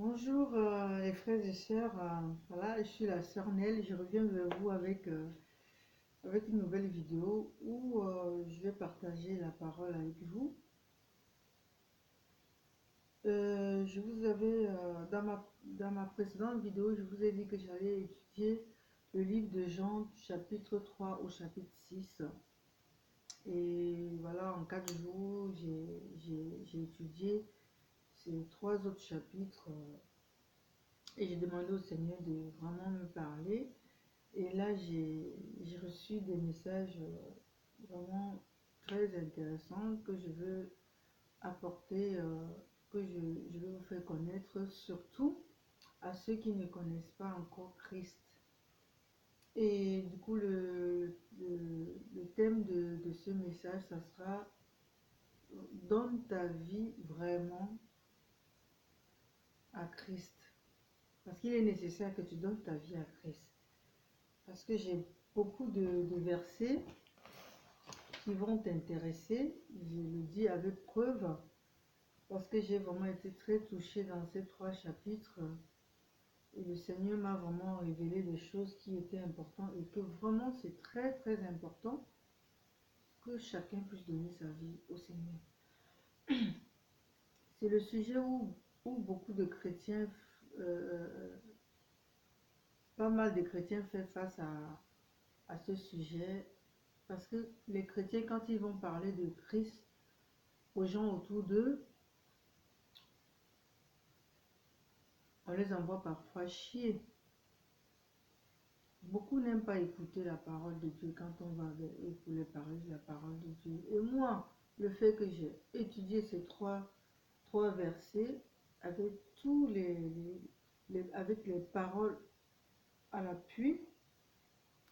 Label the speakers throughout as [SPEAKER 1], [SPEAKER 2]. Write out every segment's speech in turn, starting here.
[SPEAKER 1] Bonjour les frères et sœurs, voilà, je suis la sœur Nel, je reviens vers vous avec une nouvelle vidéo où je vais partager la parole avec vous. Je vous avais, dans ma précédente vidéo, je vous ai dit que j'allais étudier le livre de Jean, chapitre 3 au chapitre 6. Et voilà, en 4 jours, j'ai étudié ces 3 autres chapitres. Et j'ai demandé au Seigneur de vraiment me parler. Et là, j'ai reçu des messages vraiment très intéressants que je veux apporter, que je veux vous faire connaître, surtout à ceux qui ne connaissent pas encore Christ. Et du coup, le thème de ce message, ça sera donne ta vie vraiment à Christ. Parce qu'il est nécessaire que tu donnes ta vie à Christ. Parce que j'ai beaucoup de versets qui vont t'intéresser. Je le dis avec preuve, parce que j'ai vraiment été très touchée dans ces 3 chapitres. Et le Seigneur m'a vraiment révélé des choses qui étaient importantes et que vraiment c'est très très important que chacun puisse donner sa vie au Seigneur. C'est le sujet où beaucoup de chrétiens, pas mal de chrétiens font face à ce sujet. Parce que les chrétiens, quand ils vont parler de Christ aux gens autour d'eux, on les envoie parfois chier. Beaucoup n'aiment pas écouter la parole de Dieu quand on va avec eux pour les parler de la parole de Dieu. Et moi, le fait que j'ai étudié ces trois versets avec avec les paroles à l'appui,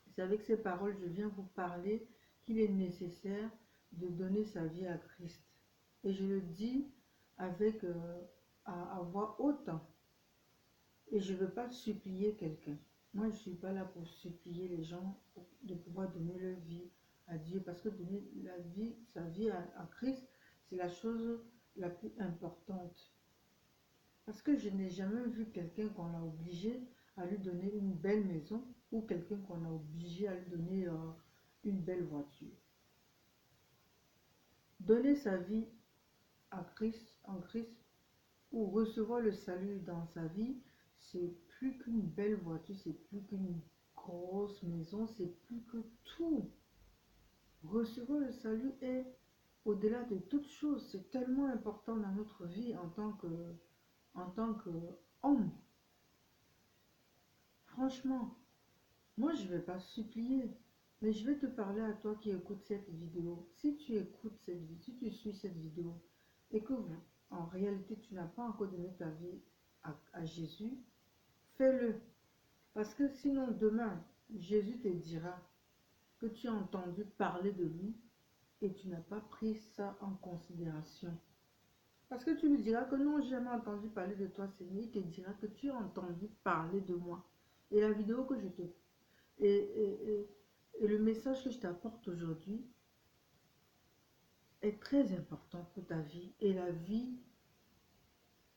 [SPEAKER 1] c'est avec ces paroles que je viens vous parler qu'il est nécessaire de donner sa vie à Christ. Et je le dis avec à voix haute. Et je ne veux pas supplier quelqu'un. Moi, je ne suis pas là pour supplier les gens de pouvoir donner leur vie à Dieu. Parce que donner sa vie à Christ, c'est la chose la plus importante. Parce que je n'ai jamais vu quelqu'un qu'on a obligé à lui donner une belle maison ou quelqu'un qu'on a obligé à lui donner une belle voiture. Donner sa vie à Christ, en Christ, ou recevoir le salut dans sa vie, c'est plus qu'une belle voiture, c'est plus qu'une grosse maison, c'est plus que tout. Recevoir le salut est au-delà de toute chose, c'est tellement important dans notre vie en tant que homme. Franchement, moi je ne vais pas supplier, mais je vais te parler à toi qui écoutes cette vidéo. Si tu écoutes cette vidéo, si tu suis cette vidéo et que en réalité tu n'as pas encore donné ta vie à Jésus, fais-le. Parce que sinon demain, Jésus te dira que tu as entendu parler de lui et tu n'as pas pris ça en considération. Parce que tu lui diras que non, j'ai jamais entendu parler de toi, Seigneur. Il te dira que tu as entendu parler de moi. Et la vidéo que je te... Et le message que je t'apporte aujourd'hui est très important pour ta vie et la vie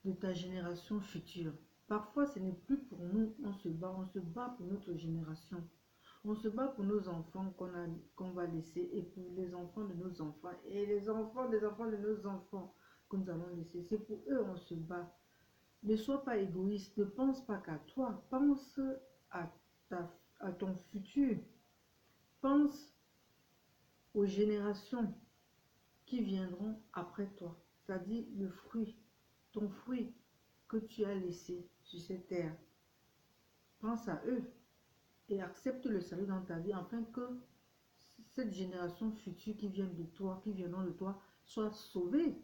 [SPEAKER 1] de ta génération future. Parfois, ce n'est plus pour nous, on se bat pour notre génération. On se bat pour nos enfants qu'on va laisser et pour les enfants de nos enfants et les enfants des enfants de nos enfants que nous allons laisser. C'est pour eux on se bat. Ne sois pas égoïste, ne pense pas qu'à toi, pense à, à ton futur. Pense aux générations qui viendront après toi. C'est-à-dire le fruit, ton fruit que tu as laissé sur cette terre. Pense à eux et accepte le salut dans ta vie afin que cette génération future qui vient de toi, qui viendront de toi, soit sauvée,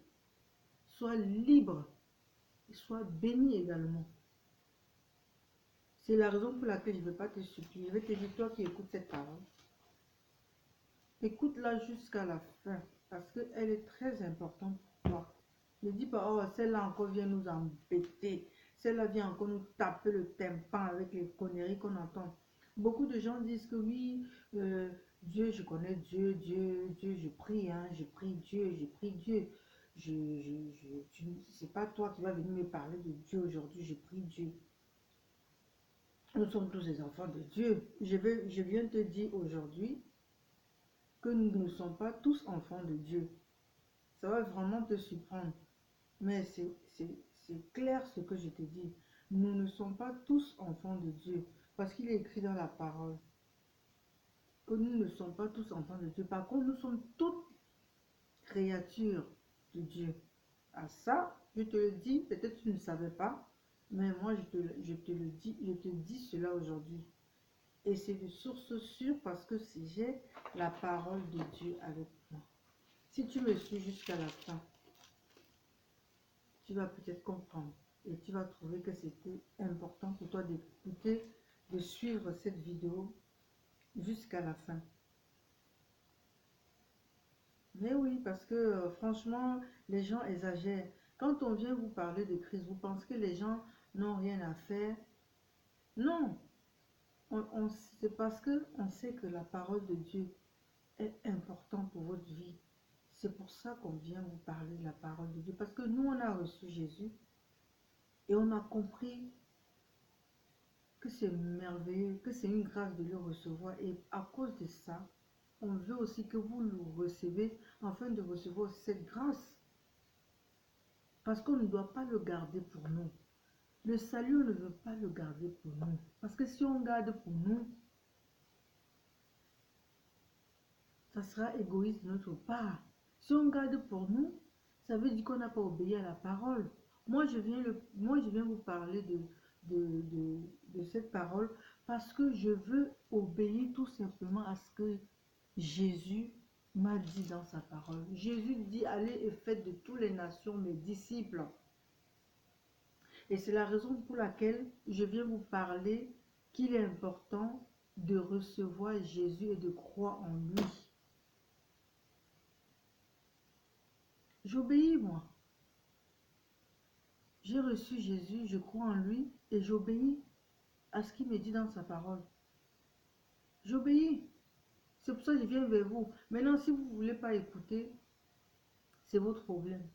[SPEAKER 1] soit libre et soit bénie également. C'est la raison pour laquelle je ne vais pas te supplier. Je vais te dire, toi qui écoutes cette parole, écoute-la jusqu'à la fin parce qu'elle est très importante pour toi. Ne dis pas, oh, celle-là encore vient nous embêter. Celle-là vient encore nous taper le tympan avec les conneries qu'on entend. Beaucoup de gens disent que oui, Dieu, je connais Dieu, Dieu, je prie, hein, je prie Dieu, je prie Dieu. c'est pas toi qui vas venir me parler de Dieu aujourd'hui, je prie Dieu. Nous sommes tous des enfants de Dieu. Je viens te dire aujourd'hui que nous ne sommes pas tous enfants de Dieu. Ça va vraiment te surprendre. Mais c'est clair ce que je te dis. Nous ne sommes pas tous enfants de Dieu. Parce qu'il est écrit dans la parole que nous ne sommes pas tous enfants de Dieu. Par contre, nous sommes toutes créatures de Dieu. À ça, je te le dis, peut-être tu ne savais pas, mais moi je te le dis, je te dis cela aujourd'hui. Et c'est de source sûre parce que si j'ai la parole de Dieu avec moi. Si tu me suis jusqu'à la fin, tu vas peut-être comprendre et tu vas trouver que c'était important pour toi d'écouter, de suivre cette vidéo jusqu'à la fin. Mais oui, parce que franchement, les gens exagèrent. Quand on vient vous parler de crise, vous pensez que les gens n'ont rien à faire. Non, c'est parce que on sait que la parole de Dieu est importante pour votre vie. C'est pour ça qu'on vient vous parler de la parole de Dieu. Parce que nous, on a reçu Jésus et on a compris que c'est merveilleux, que c'est une grâce de le recevoir. Et à cause de ça, on veut aussi que vous le recevez afin de recevoir cette grâce. Parce qu'on ne doit pas le garder pour nous. Le salut, on ne veut pas le garder pour nous. Parce que si on garde pour nous, ça sera égoïste de notre part. Si on garde pour nous, ça veut dire qu'on n'a pas obéi à la parole. Moi, je viens vous parler de cette parole parce que je veux obéir tout simplement à ce que Jésus m'a dit dans sa parole. Jésus dit, allez et faites de toutes les nations mes disciples. Et c'est la raison pour laquelle je viens vous parler qu'il est important de recevoir Jésus et de croire en lui. J'obéis, moi. J'ai reçu Jésus, je crois en lui et j'obéis à ce qu'il me dit dans sa parole. J'obéis. C'est pour ça que je viens vers vous. Maintenant, si vous ne voulez pas écouter, c'est votre problème.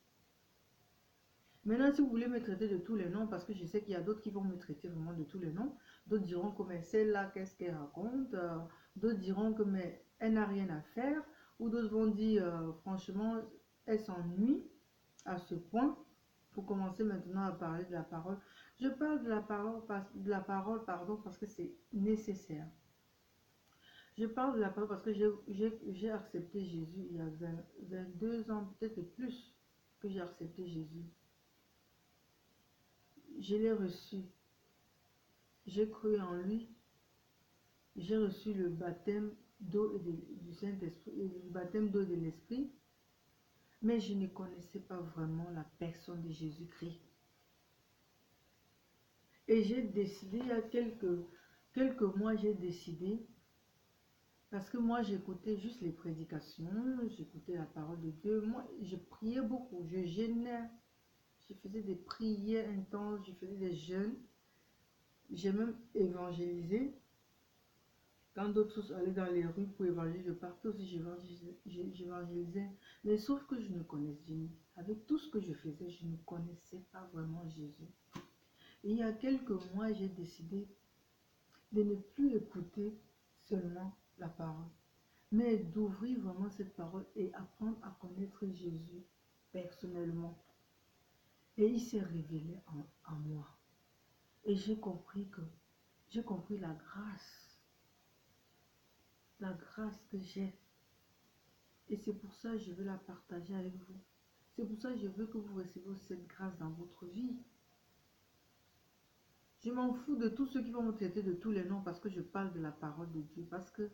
[SPEAKER 1] Maintenant, si vous voulez me traiter de tous les noms, parce que je sais qu'il y a d'autres qui vont me traiter vraiment de tous les noms, d'autres diront que mais celle-là, qu'est-ce qu'elle raconte, d'autres diront que mais elle n'a rien à faire, ou d'autres vont dire franchement, elle s'ennuie à ce point. Pour commencer maintenant à parler de la parole. Je parle pardon, parce que c'est nécessaire. Je parle de la parole parce que j'ai accepté Jésus il y a 22 ans, peut-être plus que j'ai accepté Jésus. Je l'ai reçu. J'ai cru en lui. J'ai reçu le baptême d'eau et du Saint-Esprit, le baptême d'eau et de l'Esprit. Mais je ne connaissais pas vraiment la personne de Jésus-Christ. Et j'ai décidé, il y a quelques mois, j'ai décidé, parce que moi j'écoutais juste les prédications, j'écoutais la parole de Dieu, moi je priais beaucoup, je jeûnais, je faisais des prières intenses, je faisais des jeûnes, j'ai même évangélisé. Quand d'autres allaient dans les rues pour évangéliser, je partais aussi, j'évangélisais. Mais sauf que je ne connaissais, avec tout ce que je faisais, je ne connaissais pas vraiment Jésus. Et il y a quelques mois, j'ai décidé de ne plus écouter seulement la parole, mais d'ouvrir vraiment cette parole et apprendre à connaître Jésus personnellement. Et il s'est révélé en moi. Et j'ai compris la grâce que j'ai. Et c'est pour ça que je veux la partager avec vous. C'est pour ça que je veux que vous receviez cette grâce dans votre vie. Je m'en fous de tous ceux qui vont me traiter de tous les noms parce que je parle de la parole de Dieu. Parce que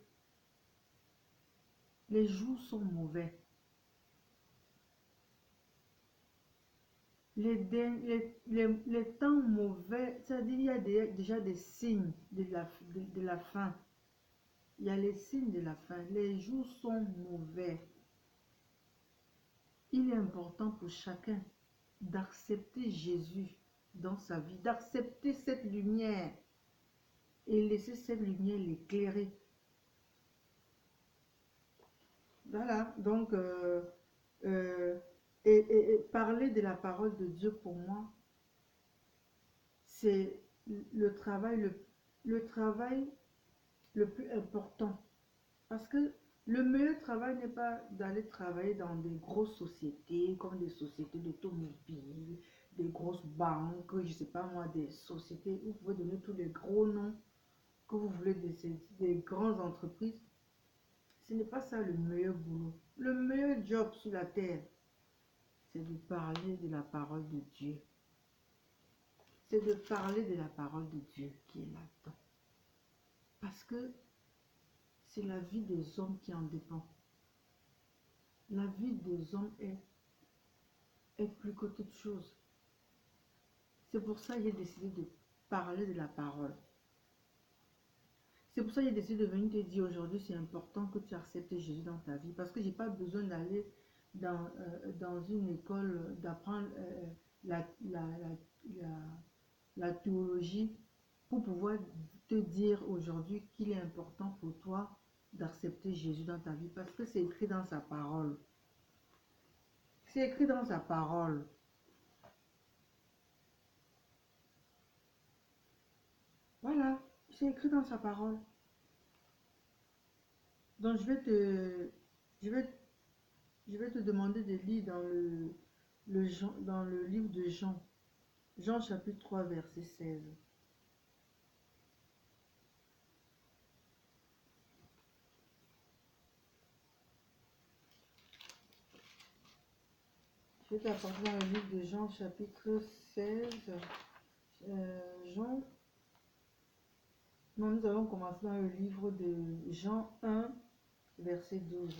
[SPEAKER 1] les jours sont mauvais. Les temps mauvais, c'est-à-dire il y a déjà des signes de la fin. Il y a les signes de la fin. Les jours sont mauvais. Il est important pour chacun d'accepter Jésus dans sa vie, d'accepter cette lumière et laisser cette lumière l'éclairer. Voilà, donc Et parler de la parole de Dieu pour moi, c'est le travail, le travail le plus important. Parce que le meilleur travail n'est pas d'aller travailler dans des grosses sociétés, comme des sociétés d'automobile, des grosses banques, je ne sais pas moi, des sociétés, vous pouvez donner tous les gros noms que vous voulez, des grandes entreprises. Ce n'est pas ça le meilleur boulot. Le meilleur job sur la terre, c'est de parler de la parole de Dieu. C'est de parler de la parole de Dieu qui est là-dedans. Parce que c'est la vie des hommes qui en dépend. La vie des hommes est plus que toute chose. C'est pour ça que j'ai décidé de parler de la parole. C'est pour ça que j'ai décidé de venir te dire aujourd'hui, c'est important que tu acceptes Jésus dans ta vie. Parce que je n'ai pas besoin d'aller dans une école, d'apprendre la, la, la, la théologie pour pouvoir te dire aujourd'hui qu'il est important pour toi d'accepter Jésus dans ta vie. Parce que c'est écrit dans sa parole. C'est écrit dans sa parole. Voilà, c'est écrit dans sa parole. Donc je vais, je vais te demander de lire dans le livre de Jean. Jean chapitre 3 verset 16. Je vais t'apporter dans le livre de Jean chapitre 16. Jean. Non, nous allons commencer dans le livre de Jean 1 verset 12.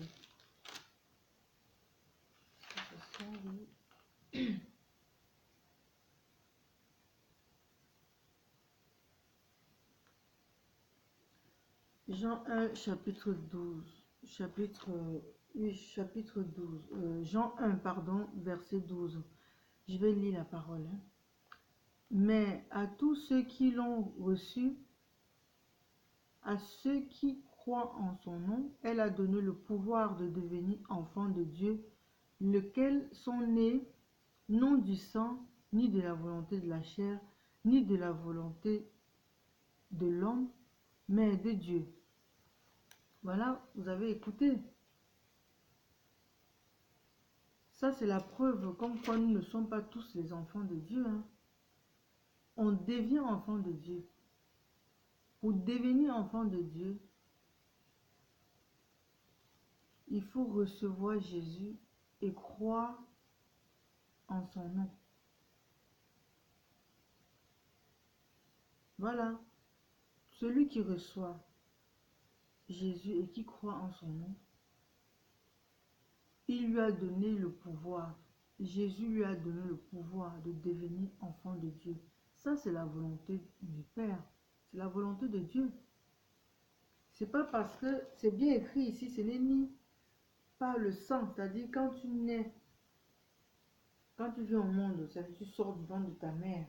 [SPEAKER 1] Jean 1 chapitre 12. Chapitre 12. Jean 1, pardon, verset 12. Je vais lire la parole. Hein. Mais à tous ceux qui l'ont reçu, à ceux qui croient en son nom, elle a donné le pouvoir de devenir enfants de Dieu, lesquels sont nés non du sang, ni de la volonté de la chair, ni de la volonté de l'homme, mais de Dieu. Voilà, vous avez écouté. Ça, c'est la preuve comme quoi nous ne sommes pas tous les enfants de Dieu. Hein. On devient enfant de Dieu. Pour devenir enfant de Dieu, il faut recevoir Jésus et croire en son nom. Voilà. Celui qui reçoit Jésus et qui croit en son nom, il lui a donné le pouvoir. Jésus lui a donné le pouvoir de devenir enfant de Dieu. Ça, c'est la volonté du Père. C'est la volonté de Dieu. C'est pas parce que c'est bien écrit ici, ce n'est ni par le sang, c'est-à-dire quand tu nais, quand tu viens au monde, c'est-à-dire tu sors du ventre de ta mère.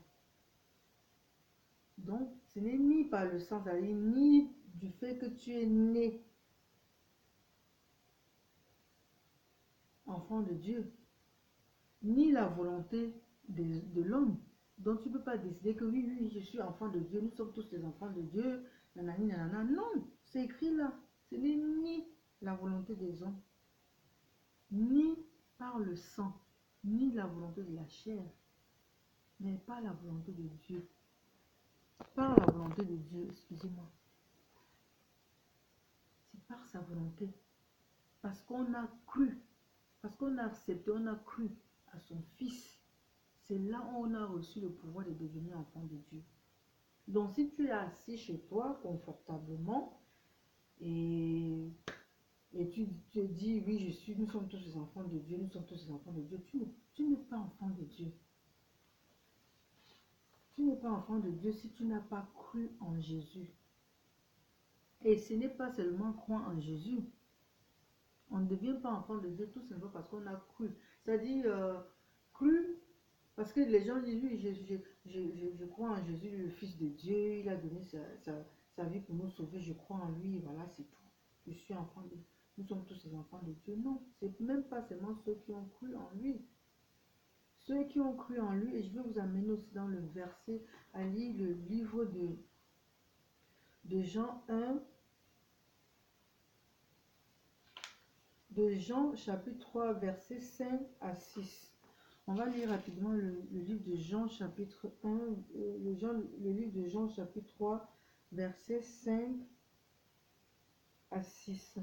[SPEAKER 1] Donc, ce n'est ni par le sang, c'est-à-dire ni du fait que tu es né enfant de Dieu, ni la volonté de l'homme. Donc, tu ne peux pas décider que oui, oui, je suis enfant de Dieu, nous sommes tous des enfants de Dieu, nanani, nanana. Non, c'est écrit là. Ce n'est ni la volonté des hommes, ni par le sang, ni la volonté de la chair, mais par la volonté de Dieu. Par la volonté de Dieu, excusez-moi. C'est par sa volonté. Parce qu'on a cru, parce qu'on a accepté, on a cru à son Fils. C'est là où on a reçu le pouvoir de devenir enfant de Dieu. Donc si tu es assis chez toi confortablement et tu te dis, oui, nous sommes tous les enfants de Dieu, nous sommes tous les enfants de Dieu, tu n'es pas enfant de Dieu. Tu n'es pas enfant de Dieu si tu n'as pas cru en Jésus. Et ce n'est pas seulement croire en Jésus. On ne devient pas enfant de Dieu tout simplement parce qu'on a cru. C'est-à-dire, cru, parce que les gens disent, oui, je crois en Jésus, le Fils de Dieu, il a donné sa vie pour nous sauver, je crois en lui, voilà, c'est tout. Je suis enfant de Dieu. Nous sommes tous les enfants de Dieu. Non, c'est même pas seulement ceux qui ont cru en lui. ceux qui ont cru en lui. Et je vais vous amener aussi dans le verset à lire le livre de Jean 1, de Jean chapitre 3, versets 5 à 6. On va lire rapidement le livre de Jean chapitre 1, le livre de Jean chapitre 3, versets 5 à 6.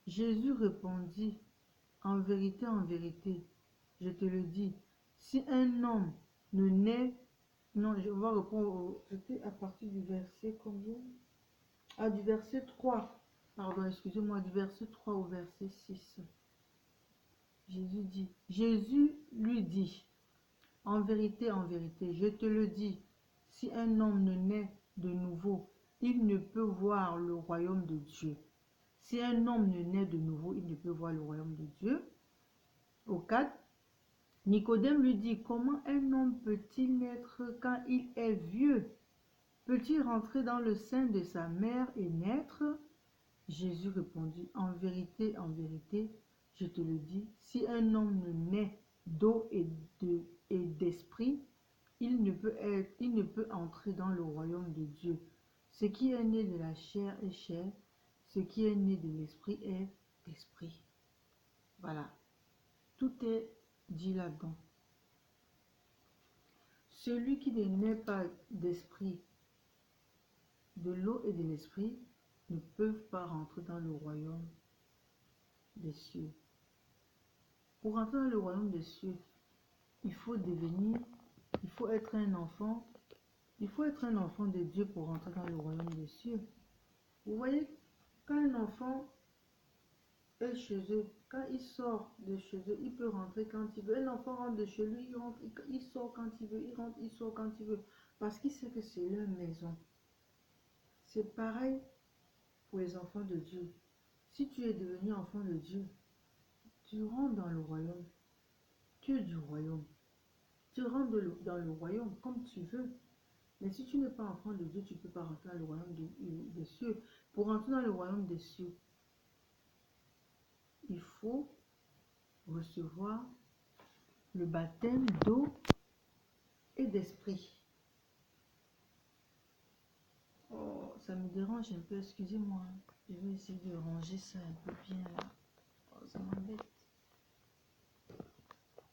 [SPEAKER 1] Jésus répondit, en vérité, je te le dis, si un homme ne naît... Non, je vais reprendre, c'était à partir du verset combien? Ah, du verset 3. Pardon, excusez-moi, du verset 3 au verset 6. Jésus lui dit, en vérité, je te le dis, si un homme ne naît de nouveau, il ne peut voir le royaume de Dieu. Si un homme ne naît de nouveau, il ne peut voir le royaume de Dieu. Au 4, Nicodème lui dit, comment un homme peut-il naître quand il est vieux? Peut-il rentrer dans le sein de sa mère et naître? Jésus répondit, en vérité, je te le dis, si un homme ne naît d'eau et d'esprit, il ne peut entrer dans le royaume de Dieu. Ce qui est né de la chair est chair, ce qui est né de l'esprit est esprit. Voilà, tout est dit là-dedans. Celui qui ne naît pas d'esprit, de l'eau et de l'esprit, ne peuvent pas rentrer dans le royaume des cieux. Pour entrer dans le royaume des cieux, il faut être un enfant, de Dieu pour entrer dans le royaume des cieux. Vous voyez, quand un enfant est chez eux, quand il sort de chez eux, il peut rentrer quand il veut. Un enfant rentre de chez lui, il sort quand il veut, il rentre, il sort quand il veut, parce qu'il sait que c'est leur maison. C'est pareil pour les enfants de Dieu. Si tu es devenu enfant de Dieu, tu rentres dans le royaume. Tu es du royaume. Tu rentres dans le royaume comme tu veux. Mais si tu n'es pas enfant de Dieu, tu ne peux pas rentrer dans le royaume des cieux. Pour rentrer dans le royaume des cieux, il faut recevoir le baptême d'eau et d'esprit. Oh, ça me dérange un peu, excusez-moi. Je vais essayer de ranger ça un peu bien là. Oh, ça m'embête.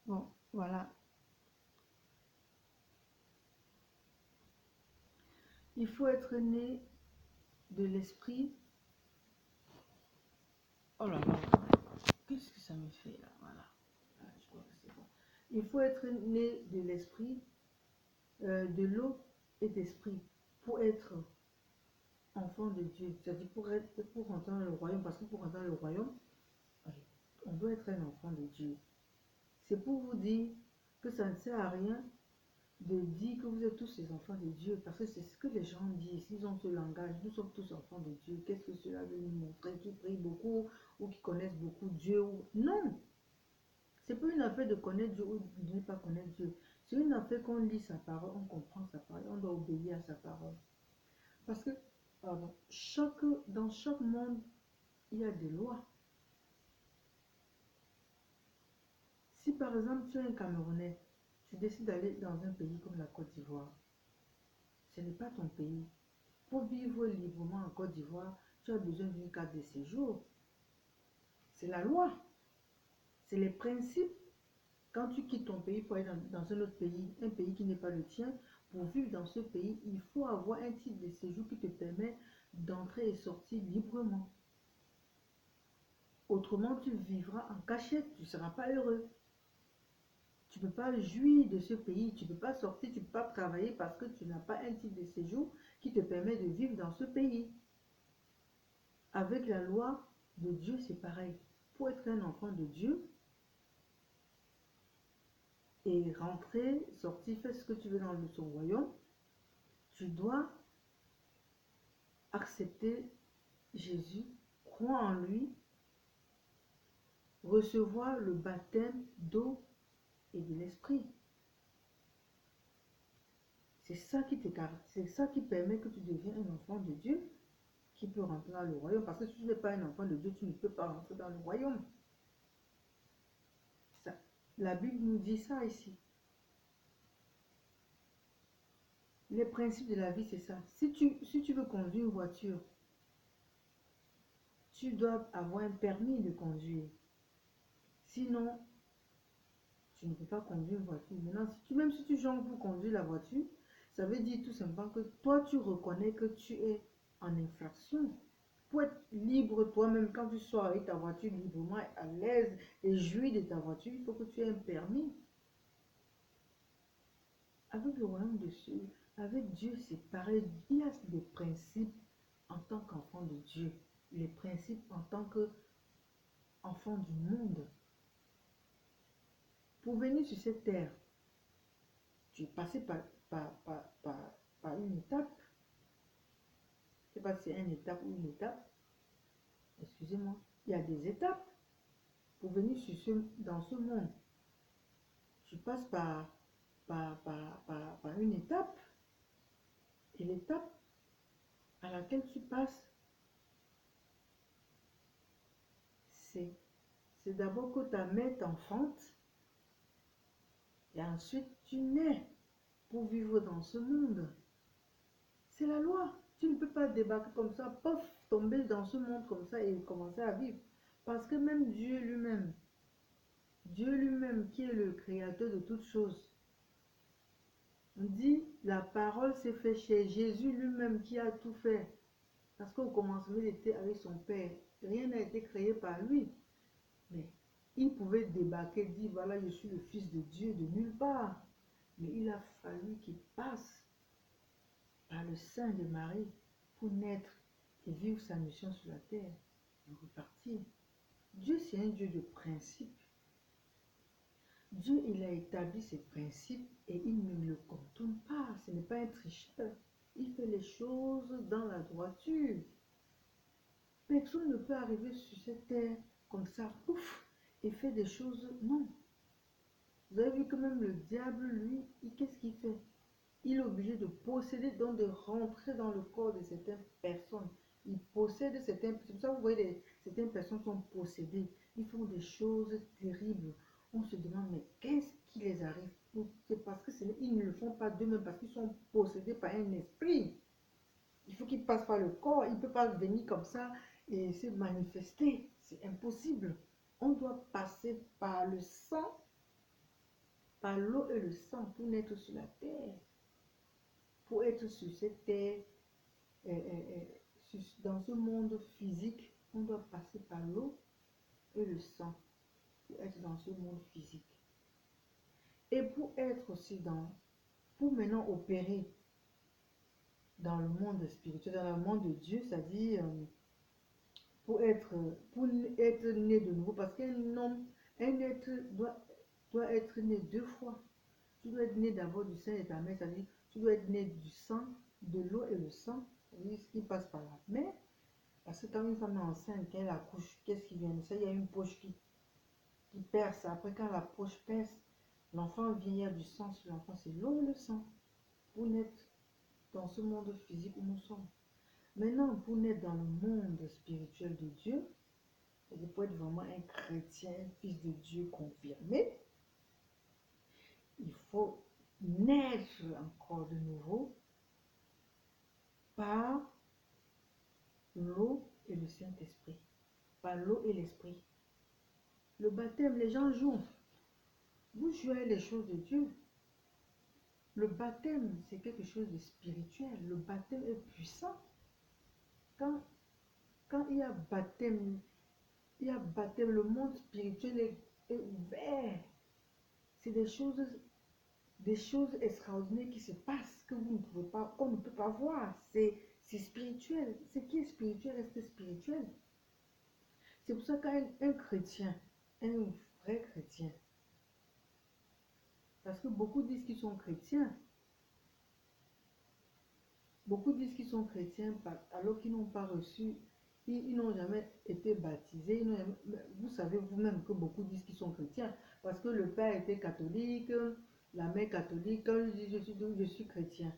[SPEAKER 1] Bon, voilà. Il faut être né de l'esprit. Oh là là, qu'est-ce que ça me fait là? Voilà. Ah, je crois que c'est bon. Il faut être né de l'esprit, de l'eau et d'esprit pour être enfant de Dieu. C'est-à-dire pour rentrer dans le royaume, parce que pour rentrer dans le royaume, on doit être un enfant de Dieu. C'est pour vous dire que ça ne sert à rien de dire que vous êtes tous les enfants de Dieu, parce que c'est ce que les gens disent. Ils ont ce langage, nous sommes tous enfants de Dieu. Qu'est-ce que cela veut nous montrer? Qui prient beaucoup ou qui connaissent beaucoup Dieu? Non, c'est pas une affaire de connaître Dieu ou de ne pas connaître Dieu. C'est une affaire qu'on lit sa parole, on comprend sa parole, on doit obéir à sa parole. Parce que pardon, dans chaque monde, il y a des lois. Si par exemple tu es un Camerounais, tu décides d'aller dans un pays comme la Côte d'Ivoire, ce n'est pas ton pays. Pour vivre librement en Côte d'Ivoire, tu as besoin d'une carte de séjour. C'est la loi. C'est les principes. Quand tu quittes ton pays pour aller dans un autre pays, un pays qui n'est pas le tien, pour vivre dans ce pays, il faut avoir un titre de séjour qui te permet d'entrer et sortir librement. Autrement, tu vivras en cachette, tu ne seras pas heureux. Tu ne peux pas jouir de ce pays, tu ne peux pas sortir, tu ne peux pas travailler parce que tu n'as pas un titre de séjour qui te permet de vivre dans ce pays. Avec la loi de Dieu, c'est pareil. Pour être un enfant de Dieu et rentrer, sortir, faire ce que tu veux dans son royaume, tu dois accepter Jésus, croire en lui, recevoir le baptême d'eau et de l'esprit. C'est ça qui permet que tu deviens un enfant de Dieu, qui peut rentrer dans le royaume. Parce que si tu n'es pas un enfant de Dieu, tu ne peux pas rentrer dans le royaume. Ça, la Bible nous dit ça ici. Les principes de la vie, c'est ça. Si tu veux conduire une voiture, tu dois avoir un permis de conduire. Sinon, tu ne peux pas conduire une voiture. Maintenant, même si tu jongles pour conduire la voiture, ça veut dire tout simplement que toi, tu reconnais que tu es en infraction. Pour être libre toi-même, quand tu sors avec ta voiture librement, à l'aise et jouir de ta voiture, il faut que tu aies un permis. Avec le royaume de Dieu, avec Dieu, c'est pareil. Il y a des principes en tant qu'enfant de Dieu, les principes en tant qu'enfant du monde. Pour venir sur cette terre, tu es passé par une étape. Je ne sais pas si c'est une étape ou une étape. Excusez-moi. Il y a des étapes pour venir dans ce monde. Tu passes par une étape. Et l'étape à laquelle tu passes, c'est d'abord que ta mère t'enfante. Et ensuite, tu nais pour vivre dans ce monde. C'est la loi. Tu ne peux pas débarquer comme ça, pof, tomber dans ce monde comme ça et commencer à vivre. Parce que même Dieu lui-même qui est le créateur de toutes choses, on dit la parole s'est fait chez Jésus lui-même qui a tout fait. Parce qu'au commencement, il était avec son Père. Rien n'a été créé par lui. Mais il pouvait débarquer, dire voilà, je suis le Fils de Dieu de nulle part. Mais il a fallu qu'il passe par le sein de Marie pour naître et vivre sa mission sur la terre et repartir. Dieu, c'est un Dieu de principe. Dieu, il a établi ses principes et il ne le contourne pas. Ce n'est pas un tricheur. Il fait les choses dans la droiture. Personne ne peut arriver sur cette terre comme ça, ouf, et faire des choses. Non. Vous avez vu que même le diable, lui, qu'est-ce qu'il fait? Il est obligé de posséder, donc de rentrer dans le corps de certaines personnes. Il possède certaines... C'est pour ça que vous voyez, certaines personnes sont possédées. Ils font des choses terribles. On se demande, mais qu'est-ce qui les arrive? C'est parce que ils ne le font pas d'eux-mêmes, parce qu'ils sont possédés par un esprit. Il faut qu'ils passent par le corps. Il ne peut pas venir comme ça et se manifester. C'est impossible. On doit passer par le sang, par l'eau et le sang pour naître sur la terre. Pour être sur cette terre, dans ce monde physique, on doit passer par l'eau et le sang pour être dans ce monde physique. Et pour être aussi pour maintenant opérer dans le monde spirituel, dans le monde de Dieu, c'est-à-dire pour être né de nouveau, parce qu'un homme, un être doit être né deux fois. Tu dois être né d'abord du sein de ta mère, c'est-à-dire tu dois être né du sang, de l'eau et le sang, c'est-à-dire ce qui passe par la mère. Parce que quand une femme est enceinte, quand elle accouche, qu'est-ce qui vient de ça? Il y a une poche qui perce. Après, quand la poche perce, l'enfant vient, il y a du sang sur l'enfant, c'est l'eau et le sang. Pour naître dans ce monde physique où nous sommes. Maintenant, pour naître dans le monde spirituel de Dieu, et pour être vraiment un chrétien, un fils de Dieu confirmé, il faut naître encore de nouveau par l'eau et le Saint-Esprit. Par l'eau et l'Esprit. Le baptême, les gens jouent. Vous jouez les choses de Dieu. Le baptême, c'est quelque chose de spirituel. Le baptême est puissant. Quand il y a baptême, le monde spirituel est ouvert. C'est des choses extraordinaires qui se passent que vous ne pouvez pas, qu'on ne peut pas voir. C'est spirituel. Ce qui est spirituel reste spirituel. C'est pour ça qu'un chrétien, un vrai chrétien, parce que beaucoup disent qu'ils sont chrétiens, alors qu'ils n'ont pas reçu, ils n'ont jamais été baptisés. Vous savez vous-même que beaucoup disent qu'ils sont chrétiens, parce que le père était catholique, la mère catholique, quand je dis je suis chrétien.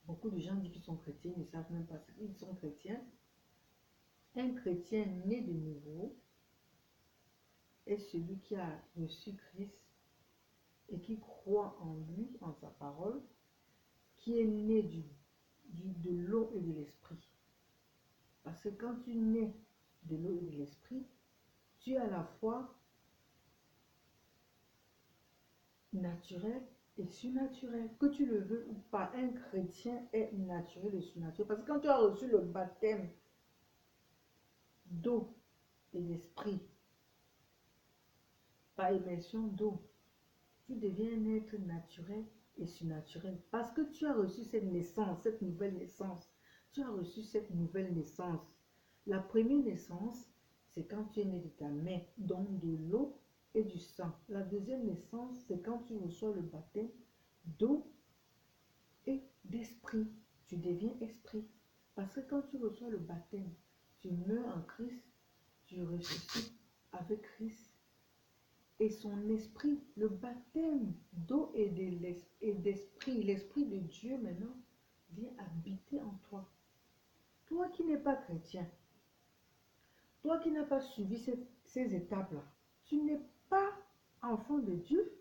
[SPEAKER 1] Beaucoup de gens disent qu'ils sont chrétiens, ils ne savent même pas qu'ils sont chrétiens. Un chrétien né de nouveau est celui qui a reçu Christ et qui croit en lui, en sa parole, qui est né de l'eau et de l'esprit. Parce que quand tu nais de l'eau et de l'esprit, tu es à la fois naturel et surnaturel. Que tu le veux ou pas, un chrétien est naturel et surnaturel. Parce que quand tu as reçu le baptême d'eau et d'esprit, par immersion d'eau, tu deviens un être naturel et surnaturel. Parce que tu as reçu cette naissance, cette nouvelle naissance. Tu as reçu cette nouvelle naissance. La première naissance, c'est quand tu es né de ta mère, donc de l'eau et du sang. La deuxième naissance, c'est quand tu reçois le baptême d'eau et d'esprit. Tu deviens esprit. Parce que quand tu reçois le baptême, tu meurs en Christ, tu ressuscites avec Christ. Et son esprit, le baptême d'eau et d'esprit, l'esprit de Dieu maintenant, vient habiter en toi. Toi qui n'es pas chrétien, toi qui n'as pas suivi ces étapes-là, tu n'es pas enfant de Dieu.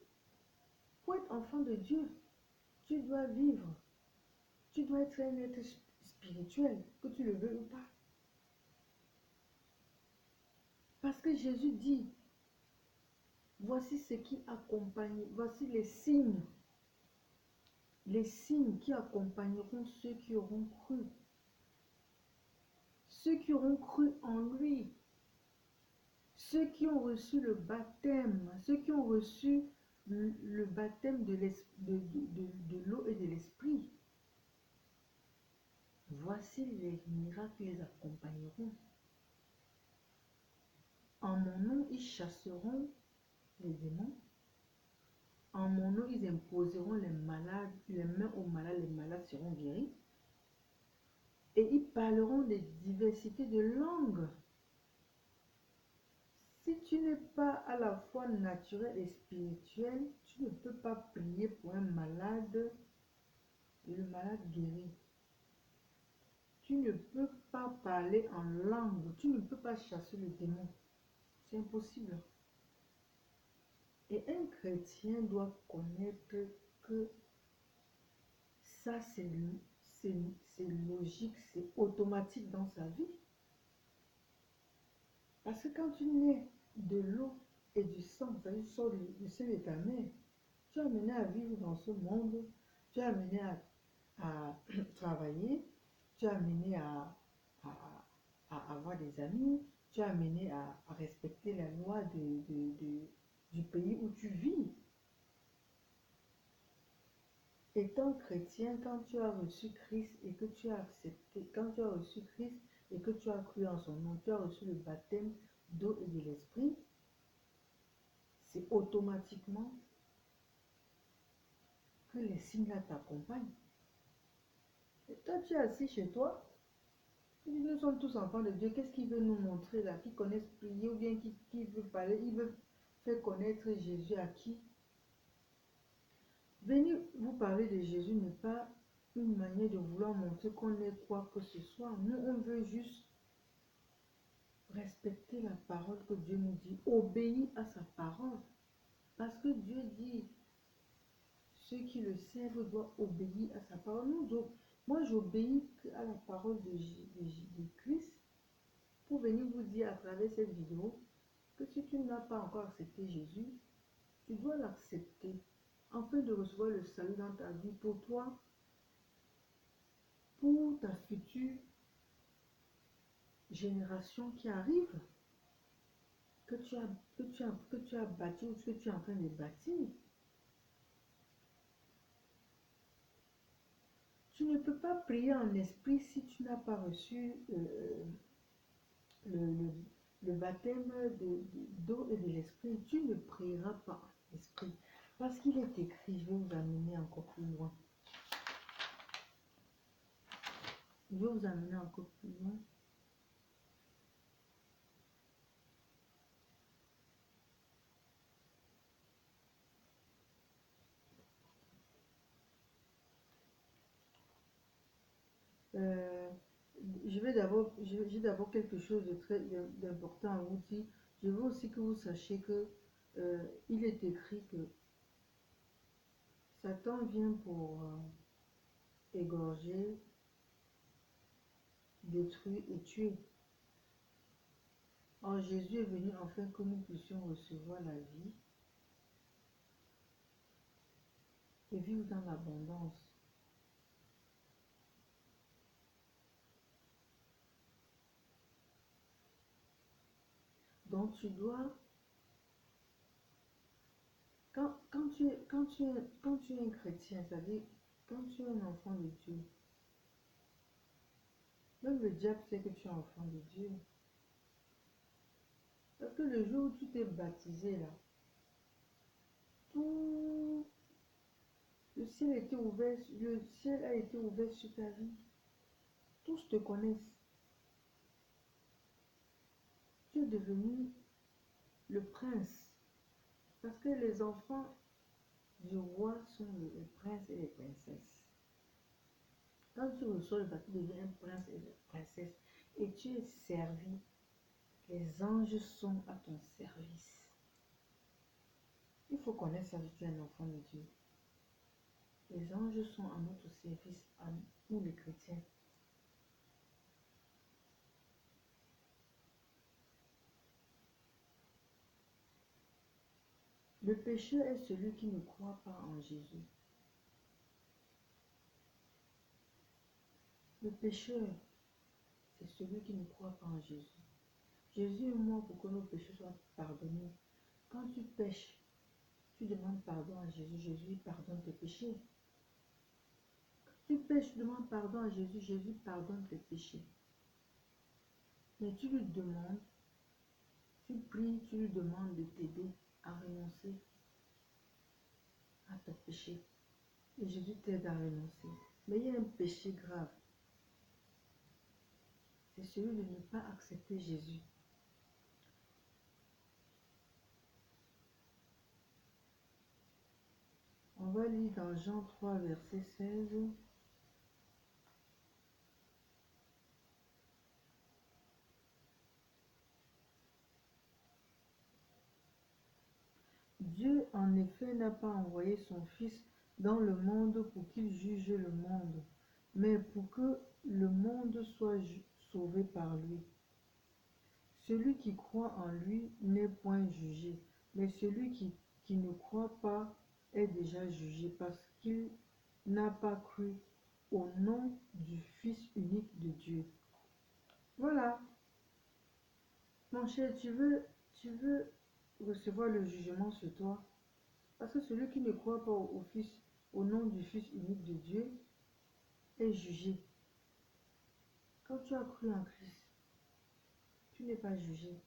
[SPEAKER 1] Pour être enfant de Dieu, tu dois vivre. Tu dois être un être spirituel, que tu le veux ou pas. Parce que Jésus dit, voici ce qui accompagne, voici les signes qui accompagneront ceux qui auront cru. Ceux qui auront cru en lui, ceux qui ont reçu le baptême, ceux qui ont reçu le baptême de l'eau et de l'esprit. Voici les miracles qui les accompagneront. En mon nom, ils chasseront les démons. En mon nom, ils imposeront les mains aux malades, les malades seront guéris. Et ils parleront de diversité de langues. Si tu n'es pas à la fois naturel et spirituel, tu ne peux pas prier pour un malade et le malade guéri. Tu ne peux pas parler en langue, tu ne peux pas chasser le démon. C'est impossible. Et un chrétien doit connaître que ça, c'est logique, c'est automatique dans sa vie. Parce que quand tu nais de l'eau et du sang, c'est-à-dire tu sors du sein de ta mère, tu es amené à vivre dans ce monde, tu es amené à travailler, tu es amené à avoir des amis, tu es amené à respecter la loi du pays où tu vis. Étant chrétien, quand tu as reçu Christ et que tu as accepté, quand tu as reçu Christ et que tu as cru en son nom, tu as reçu le baptême d'eau et de l'esprit, c'est automatiquement que les signes t'accompagnent. Et toi, tu es assis chez toi, nous sommes tous enfants de Dieu, qu'est-ce qu'il veut nous montrer là, qui connaissent prier ou bien qui veut parler, il veut faire connaître Jésus à qui? Venir vous parler de Jésus n'est pas une manière de vouloir montrer qu'on est quoi que ce soit. Nous, on veut juste respecter la parole que Dieu nous dit, obéir à sa parole. Parce que Dieu dit, ceux qui le servent doivent obéir à sa parole. Moi, j'obéis à la parole de Christ pour venir vous dire à travers cette vidéo que si tu n'as pas encore accepté Jésus, tu dois l'accepter afin de recevoir le salut dans ta vie pour toi, pour ta future génération qui arrive, que tu as bâti ou que tu es en train de bâtir. Tu ne peux pas prier en esprit si tu n'as pas reçu le baptême d'eau et de l'esprit. Tu ne prieras pas en esprit. Parce qu'il est écrit, je vais vous amener encore plus loin. Je vais vous amener encore plus loin. Euh, j'ai d'abord quelque chose de très d'important à vous dire. Je veux aussi que vous sachiez que il est écrit que Satan vient pour égorger, détruire et tuer. Or, Jésus est venu afin que nous puissions recevoir la vie et vivre dans l'abondance. Donc, tu dois, quand tu es un chrétien, c'est-à-dire quand tu es un enfant de Dieu, même le diable sait que tu es enfant de Dieu. Parce que le jour où tu t'es baptisé là, tout le ciel a été ouvert sur ta vie. Tous te connaissent. Tu es devenu le prince. Parce que les enfants du roi sont les princes et les princesses. Quand tu reçois le baptême, tu deviens un prince et une princesse. Et tu es servi. Les anges sont à ton service. Il faut connaître ça, tu es un enfant de Dieu. Les anges sont à notre service, à nous les chrétiens. Le pécheur est celui qui ne croit pas en Jésus. Le pécheur, c'est celui qui ne croit pas en Jésus. Jésus est mort pour que nos péchés soient pardonnés. Quand tu pêches, tu demandes pardon à Jésus. Jésus pardonne tes péchés. Quand tu pêches, tu demandes pardon à Jésus. Jésus pardonne tes péchés. Mais tu lui demandes, tu pries, tu lui demandes de t'aider à renoncer à ton péché. Et Jésus t'aide à renoncer. Mais il y a un péché grave. C'est celui de ne pas accepter Jésus. On va lire dans Jean 3, verset 16. Dieu, en effet, n'a pas envoyé son Fils dans le monde pour qu'il juge le monde, mais pour que le monde soit sauvé par lui. Celui qui croit en lui n'est point jugé, mais celui qui ne croit pas est déjà jugé parce qu'il n'a pas cru au nom du Fils unique de Dieu. Voilà, mon cher, tu veux recevoir le jugement sur toi. Parce que celui qui ne croit pas au Fils, au nom du Fils unique de Dieu, est jugé. Quand tu as cru en Christ, tu n'es pas jugé.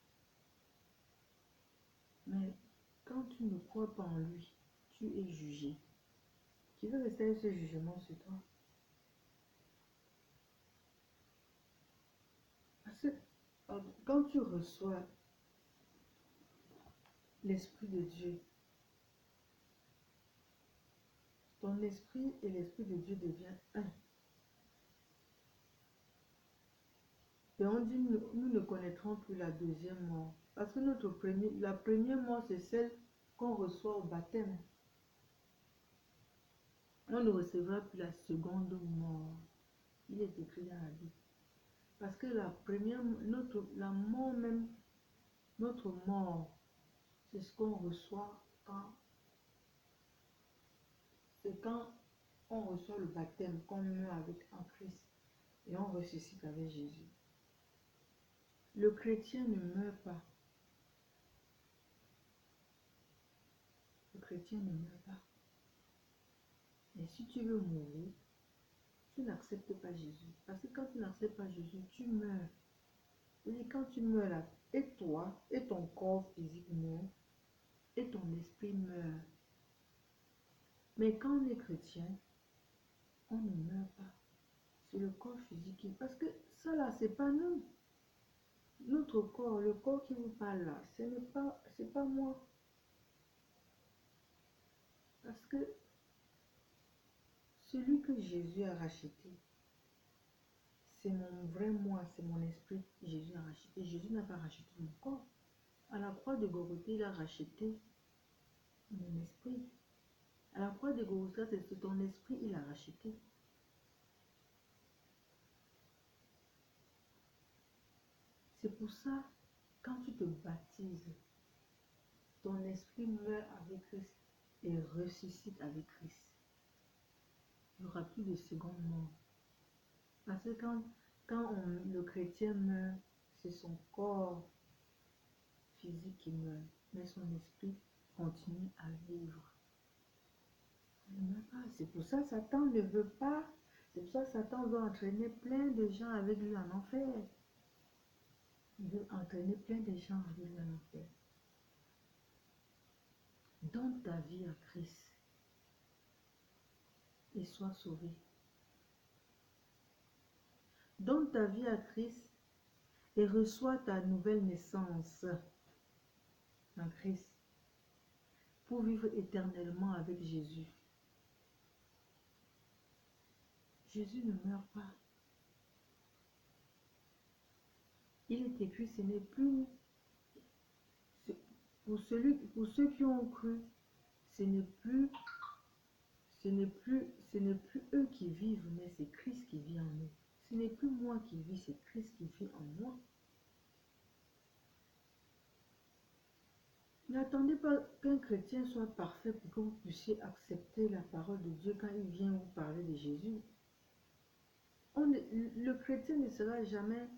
[SPEAKER 1] Mais quand tu ne crois pas en lui, tu es jugé. Qui veut rester avec ce jugement sur toi? Parce que quand tu reçois l'Esprit de Dieu, ton esprit et l'Esprit de Dieu deviennent un. Et on dit, nous ne connaîtrons plus la deuxième mort. Parce que la première mort, c'est celle qu'on reçoit au baptême. On ne recevra plus la seconde mort. Il est écrit dans la Bible. Parce que la première, la mort même, notre mort, c'est ce qu'on reçoit c'est quand on reçoit le baptême, qu'on meurt en Christ et on ressuscite avec Jésus. Le chrétien ne meurt pas. Le chrétien ne meurt pas. Et si tu veux mourir, tu n'acceptes pas Jésus. Parce que quand tu n'acceptes pas Jésus, tu meurs. Et quand tu meurs là, et toi, et ton corps physique meurt, et ton esprit meurt. Mais quand on est chrétien, on ne meurt pas. C'est le corps physique. Parce que ça là, c'est pas nous. Notre corps, le corps qui vous parle là, c'est pas moi. Parce que celui que Jésus a racheté, c'est mon vrai moi, c'est mon esprit. Jésus a racheté. Jésus n'a pas racheté mon corps. À la croix de Golgotha, il a racheté mon esprit. À la croix de Golgotha, c'est ton esprit, il a racheté. C'est pour ça, quand tu te baptises, ton esprit meurt avec Christ et ressuscite avec Christ. Il n'y aura plus de seconde mort. Parce que le chrétien meurt, c'est son corps physique qui meurt, mais son esprit continue à vivre. C'est pour ça que Satan ne veut pas. C'est pour ça que Satan veut entraîner plein de gens avec lui en enfer. Il veut entraîner plein de gens avec lui en enfer. Donne ta vie à Christ et sois sauvé. Donne ta vie à Christ et reçois ta nouvelle naissance en Christ pour vivre éternellement avec Jésus. Jésus ne meurt pas. Il est écrit, ce n'est plus pour ceux qui ont cru, ce n'est plus eux qui vivent, mais c'est Christ qui vit en eux. Ce n'est plus moi qui vis, c'est Christ qui vit en moi. N'attendez pas qu'un chrétien soit parfait pour que vous puissiez accepter la parole de Dieu quand il vient vous parler de Jésus. Le chrétien ne sera jamais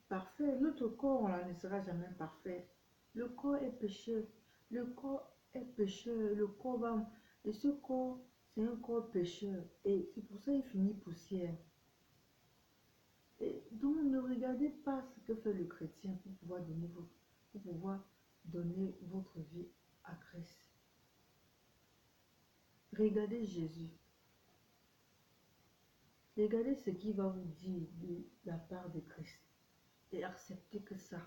[SPEAKER 1] parfait. Notre corps là, ne sera jamais parfait. Le corps est pécheur. Le corps est pécheur. Le corps va... Et ce corps, c'est un corps pécheur. Et c'est pour ça qu'il finit poussière. Et donc, ne regardez pas ce que fait le chrétien pour pouvoir donner votre vie à Christ. Regardez Jésus. Regardez ce qu'il va vous dire de la part de Christ. Et acceptez que ça.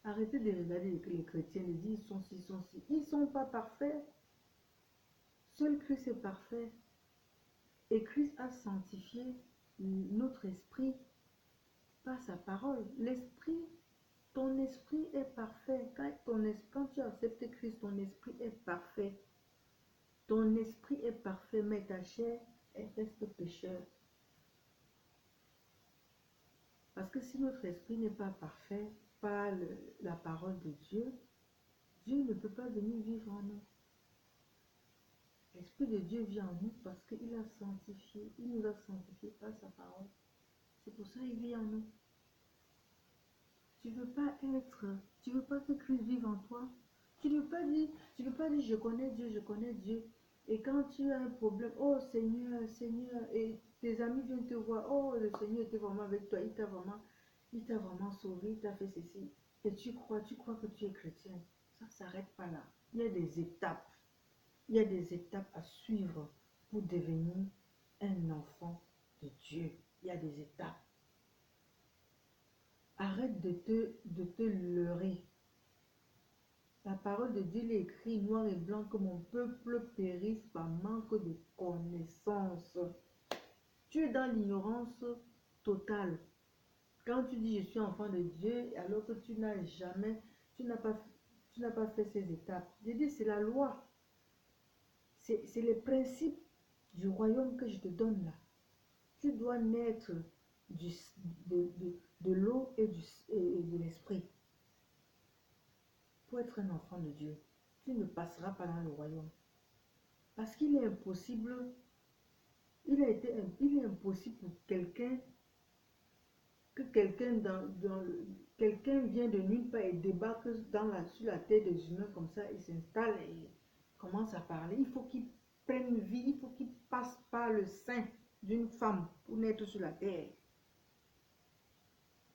[SPEAKER 1] Arrêtez de regarder les chrétiens et dire ils sont ci, ils sont ci. Ils ne sont pas parfaits. Seul Christ est parfait. Et Christ a sanctifié notre esprit par sa parole. Ton esprit est parfait. Quand tu acceptes Christ, ton esprit est parfait. Ton esprit est parfait, mais ta chair, elle reste pécheur. Parce que si notre esprit n'est pas parfait par la parole de Dieu, Dieu ne peut pas venir vivre en nous. L'Esprit de Dieu vit en nous parce qu'il nous a sanctifié par sa parole. C'est pour ça qu'il vit en nous. Tu veux pas que Christ vive en toi. Tu ne veux pas dire je connais Dieu. Et quand tu as un problème, oh Seigneur, et tes amis viennent te voir, oh le Seigneur était vraiment avec toi, il t'a vraiment sauvé, il t'a fait ceci. Et tu crois que tu es chrétien. Ça ne s'arrête pas là. Il y a des étapes. Il y a des étapes à suivre pour devenir un enfant de Dieu. Il y a des étapes. Arrête de te leurrer. La parole de Dieu est écrite noir et blanc que mon peuple périsse par manque de connaissance. Tu es dans l'ignorance totale. Quand tu dis je suis enfant de Dieu, alors que tu n'as pas fait ces étapes. Je dis c'est la loi. C'est les principes du royaume que je te donne là. Tu dois naître de l'eau et de l'esprit. Pour être un enfant de Dieu, tu ne passeras pas dans le royaume. Parce qu'il est impossible, il est impossible pour quelqu'un quelqu'un vient de nulle part et débarque sur la terre des humains comme ça, il s'installe et commence à parler. Il faut qu'il prenne vie, il faut qu'il passe par le sein d'une femme pour naître sur la terre.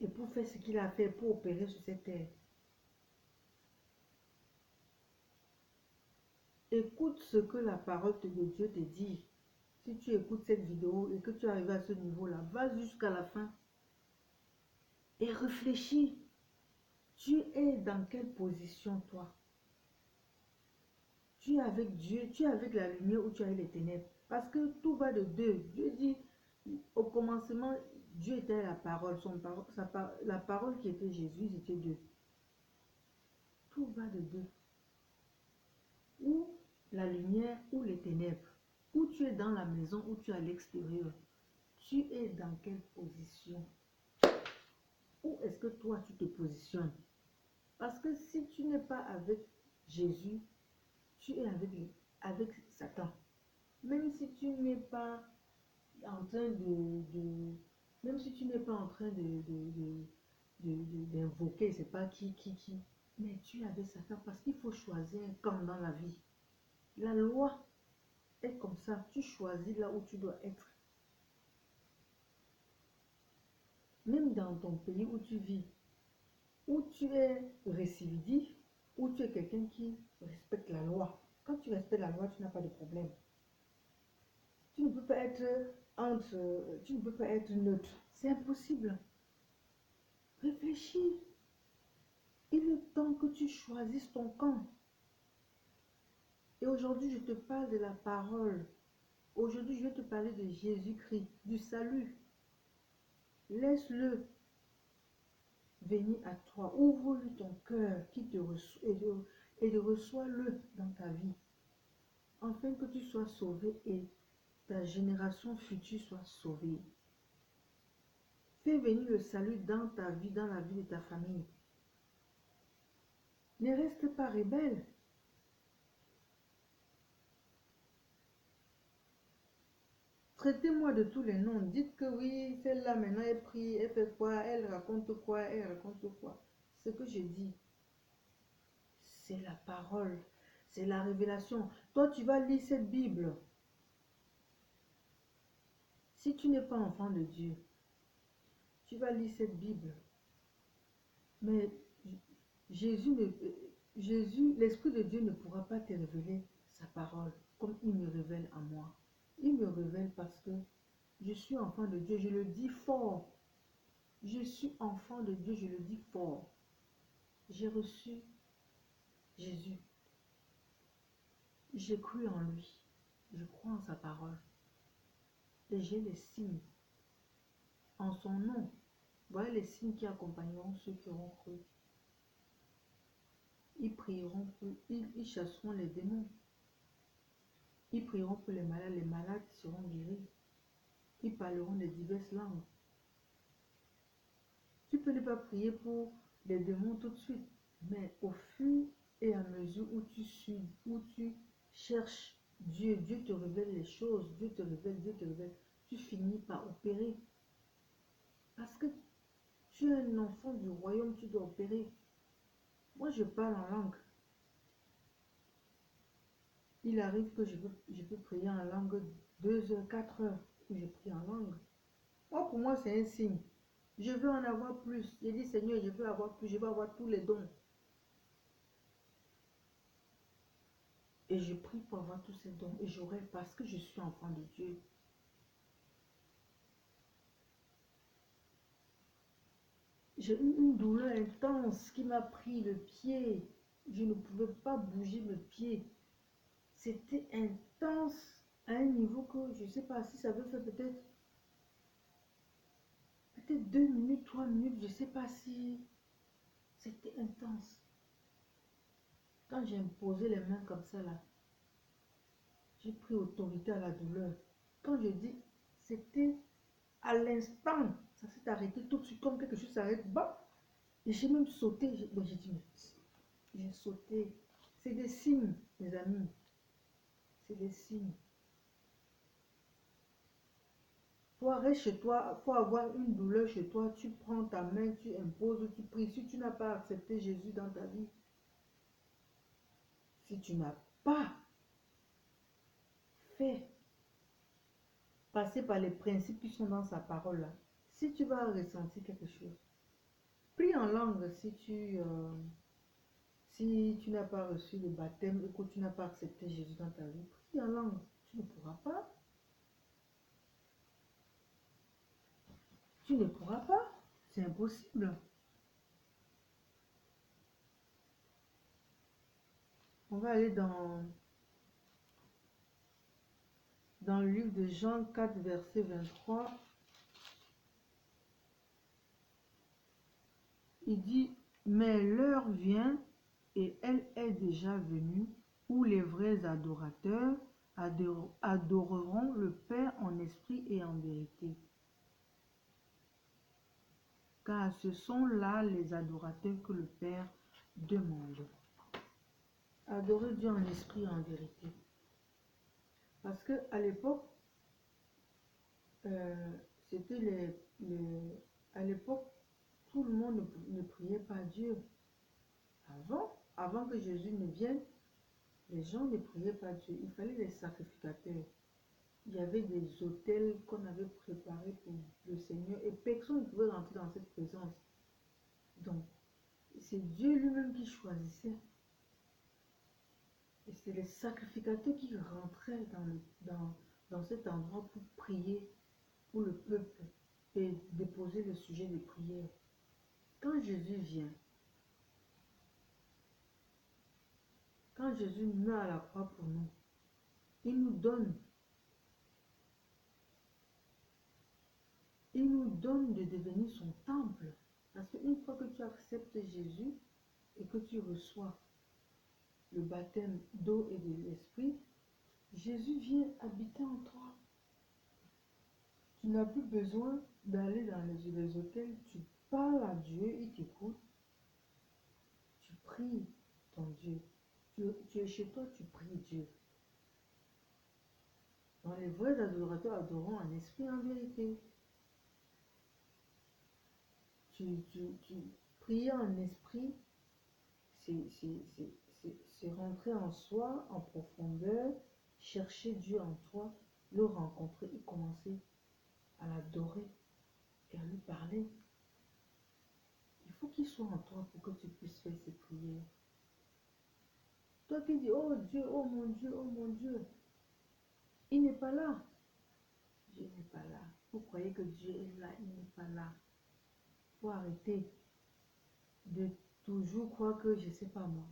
[SPEAKER 1] Et pour faire ce qu'il a fait, pour opérer sur cette terre. Écoute ce que la parole de Dieu te dit. Si tu écoutes cette vidéo et que tu arrives à ce niveau-là, va jusqu'à la fin et réfléchis. Tu es dans quelle position, toi? Tu es avec Dieu, tu es avec la lumière ou tu es avec les ténèbres? Parce que tout va de deux. Dieu dit, Au commencement, Dieu était la parole, la parole qui était Jésus, c'était Dieu. Tout va de deux. Ou la lumière ou les ténèbres. Ou tu es dans la maison ou tu es à l'extérieur. Tu es dans quelle position? Où est-ce que toi tu te positionnes? Parce que si tu n'es pas avec Jésus, tu es avec Satan. Même si tu n'es pas en train même si tu n'es pas en train d'invoquer, c'est pas qui, mais tu es avec Satan parce qu'il faut choisir un camp dans la vie. La loi est comme ça, tu choisis là où tu dois être. Même dans ton pays où tu vis, où tu es récidive, où tu es quelqu'un qui respecte la loi. Quand tu respectes la loi, tu n'as pas de problème. Tu ne peux pas être tu ne peux pas être neutre. C'est impossible. Réfléchis. Il est temps que tu choisisses ton camp. Et aujourd'hui, je te parle de la parole. Aujourd'hui, je vais te parler de Jésus-Christ, du salut. Laisse-le venir à toi. Ouvre-lui ton cœur qui te reçoit et reçois-le dans ta vie. Afin que tu sois sauvé et ta génération future soit sauvée. Fais venir le salut dans ta vie, dans la vie de ta famille. Ne reste pas rebelle. Traitez-moi de tous les noms. Dites que oui, celle-là maintenant elle prie, elle fait quoi, elle raconte quoi, elle raconte quoi. Ce que je dis, c'est la parole, c'est la révélation. Toi, tu vas lire cette Bible. Si tu n'es pas enfant de Dieu, tu vas lire cette Bible. Mais Jésus, l'Esprit de Dieu ne pourra pas te révéler sa parole comme il me révèle à moi. Il me révèle parce que je suis enfant de Dieu, je le dis fort. Je suis enfant de Dieu, je le dis fort. J'ai reçu Jésus. J'ai cru en lui. Je crois en sa parole. Et j'ai les signes en son nom. Voilà les signes qui accompagneront ceux qui auront cru. Ils prieront ils chasseront les démons. Ils prieront pour les malades seront guéris. Ils parleront de diverses langues. Tu peux ne pas prier pour les démons tout de suite, mais au fur et à mesure où tu cherches Dieu, Dieu te révèle les choses, Dieu te révèle, tu finis par opérer. Parce que tu es un enfant du royaume, tu dois opérer. Moi, je parle en langue. Il arrive que je peux prier en langue 2 heures, 4 heures, où je prie en langue. Moi, pour moi, c'est un signe. Je veux en avoir plus. J'ai dit, Seigneur, je veux avoir plus, je veux avoir tous les dons. Et je prie pour avoir tous ces dons. Et j'aurai parce que je suis enfant de Dieu. J'ai eu une douleur intense qui m'a pris le pied. Je ne pouvais pas bouger mes pieds. C'était intense à un niveau que je ne sais pas si ça veut faire peut-être 2 minutes, 3 minutes. Je ne sais pas si c'était intense. Quand j'ai imposé les mains comme ça là, j'ai pris autorité à la douleur. Quand je dis, c'était à l'instant, ça s'est arrêté tout de suite comme quelque chose s'arrête. Bah, et j'ai même sauté. J'ai dit, j'ai sauté. C'est des signes, mes amis. C'est des signes. Toi, reste chez toi. Faut avoir une douleur chez toi. Tu prends ta main, tu imposes, tu pries. Si tu n'as pas accepté Jésus dans ta vie, si tu n'as pas fait passer par les principes qui sont dans sa parole là, si tu vas ressentir quelque chose, prie en langue si tu n'as pas reçu le baptême et que tu n'as pas accepté Jésus dans ta vie, prie en langue. Tu ne pourras pas. Tu ne pourras pas. C'est impossible. On va aller dans le livre de Jean 4, verset 23, il dit, mais l'heure vient, et elle est déjà venue, où les vrais adorateurs adoreront le Père en esprit et en vérité. Car ce sont là les adorateurs que le Père demande. Adorer Dieu en esprit et en vérité. Parce que à l'époque, c'était à l'époque, tout le monde ne priait pas Dieu. Avant que Jésus ne vienne, les gens ne priaient pas Dieu. Il fallait des sacrificateurs. Il y avait des autels qu'on avait préparés pour le Seigneur et personne ne pouvait rentrer dans cette présence. Donc, c'est Dieu lui-même qui choisissait. Et c'est les sacrificateurs qui rentraient dans cet endroit pour prier pour le peuple et déposer le sujet de prière. Quand Jésus vient, quand Jésus meurt à la croix pour nous, il nous donne de devenir son temple. Parce qu'une fois que tu acceptes Jésus et que tu reçois le baptême d'eau et de l'esprit, Jésus vient habiter en toi. Tu n'as plus besoin d'aller dans les hôtels, tu parles à Dieu, il t'écoute, tu pries ton Dieu. Tu es chez toi, tu pries Dieu. Donc les vrais adorateurs adoreront en esprit et en vérité. Prier en esprit, c'est rentrer en soi, en profondeur, chercher Dieu en toi, le rencontrer et commencer à l'adorer et à lui parler. Il faut qu'il soit en toi pour que tu puisses faire ces prières. Toi qui dis, oh Dieu, oh mon Dieu, oh mon Dieu, il n'est pas là. Dieu n'est pas là. Vous croyez que Dieu est là, il n'est pas là. Il faut arrêter de toujours croire que, je ne sais pas moi,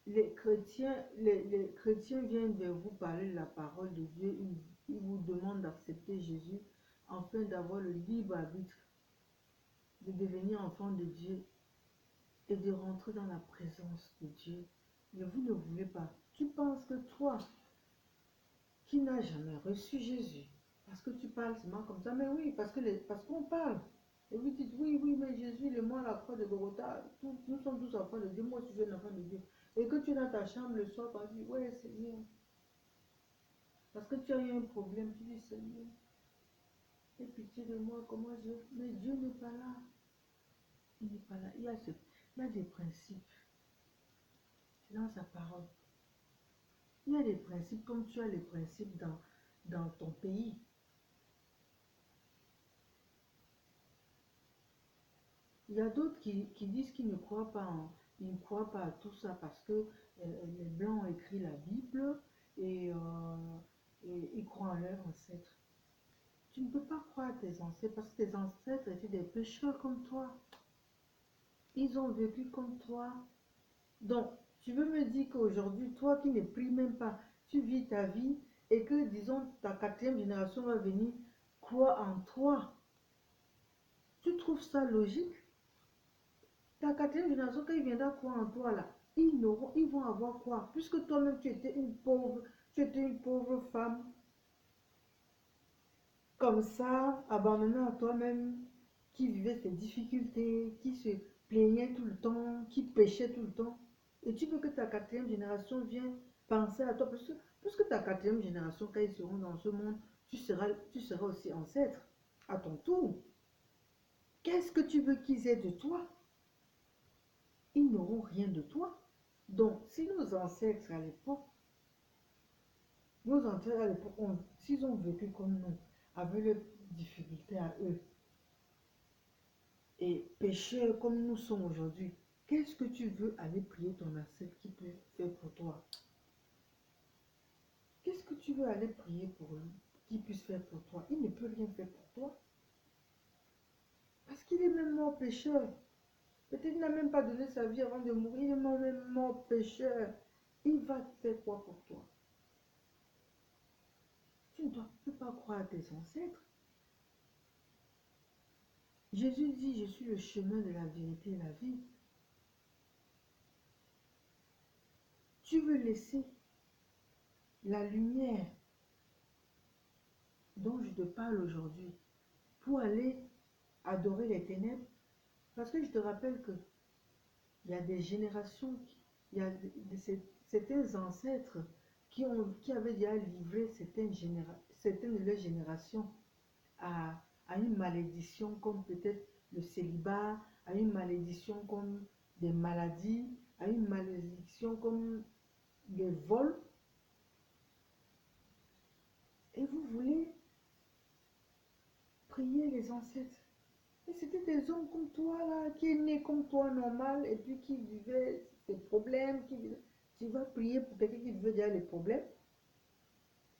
[SPEAKER 1] les chrétiens viennent vers vous parler de la parole de Dieu, ils vous demandent d'accepter Jésus afin d'avoir le libre arbitre, de devenir enfant de Dieu et de rentrer dans la présence de Dieu. Mais vous ne voulez pas. Tu penses que toi, qui n'as jamais reçu Jésus, parce que tu parles seulement comme ça, mais oui, parce qu'on parle. Et vous dites, oui, oui, mais Jésus, il est moi à la croix de Golgotha, nous sommes tous enfants de Dieu, moi je suis un enfant de Dieu. Et que tu es dans ta chambre le soir, tu dis, ouais, Seigneur, parce que tu as eu un problème, tu dis, Seigneur, aie pitié de moi, comment je... Mais Dieu n'est pas là. Il n'est pas là. Il y a des principes. C'est dans sa parole. Il y a des principes comme tu as les principes dans ton pays. Il y a d'autres qui disent qu'ils ne croient pas ils ne croient pas à tout ça parce que les Blancs ont écrit la Bible et ils croient en leurs ancêtres. Tu ne peux pas croire à tes ancêtres parce que tes ancêtres étaient des pécheurs comme toi. Ils ont vécu comme toi. Donc, tu veux me dire qu'aujourd'hui, toi qui ne pries même pas, tu vis ta vie et que, disons, ta quatrième génération va venir croire en toi. Tu trouves ça logique? Ta quatrième génération, quand il viendra croire en toi, là, ils vont avoir quoi? Puisque toi-même, tu étais une pauvre femme, comme ça, abandonnée à toi-même, qui vivait ses difficultés, qui se plaignait tout le temps, qui péchait tout le temps. Et tu veux que ta quatrième génération vienne penser à toi, puisque ta quatrième génération, quand ils seront dans ce monde, tu seras aussi ancêtre à ton tour. Qu'est-ce que tu veux qu'ils aient de toi? Ils n'auront rien de toi. Donc, si nos ancêtres à l'époque, s'ils ont vécu comme nous, avec leurs difficultés à eux, et pécheurs comme nous sommes aujourd'hui, qu'est-ce que tu veux aller prier ton ancêtre qui peut faire pour toi? Qu'est-ce que tu veux aller prier pour lui, qui puisse faire pour toi? Il ne peut rien faire pour toi. Parce qu'il est même mort pécheur. Peut-être qu'il n'a même pas donné sa vie avant de mourir, il est même mort pécheur. Il va faire quoi pour toi? tu ne peux pas croire à tes ancêtres. Jésus dit, je suis le chemin de la vérité et la vie. Tu veux laisser la lumière dont je te parle aujourd'hui pour aller adorer les ténèbres? Parce que je te rappelle que il y a des générations, il y a certains ancêtres qui avaient déjà livré certaines de leurs générations à une malédiction comme peut-être le célibat, à une malédiction comme des maladies, à une malédiction comme des vols. Et vous voulez prier les ancêtres. Et c'était des hommes comme toi, là, qui est né comme toi, normal, et puis qui vivaient ses problèmes. Tu vas prier pour quelqu'un qui vivait déjà les problèmes.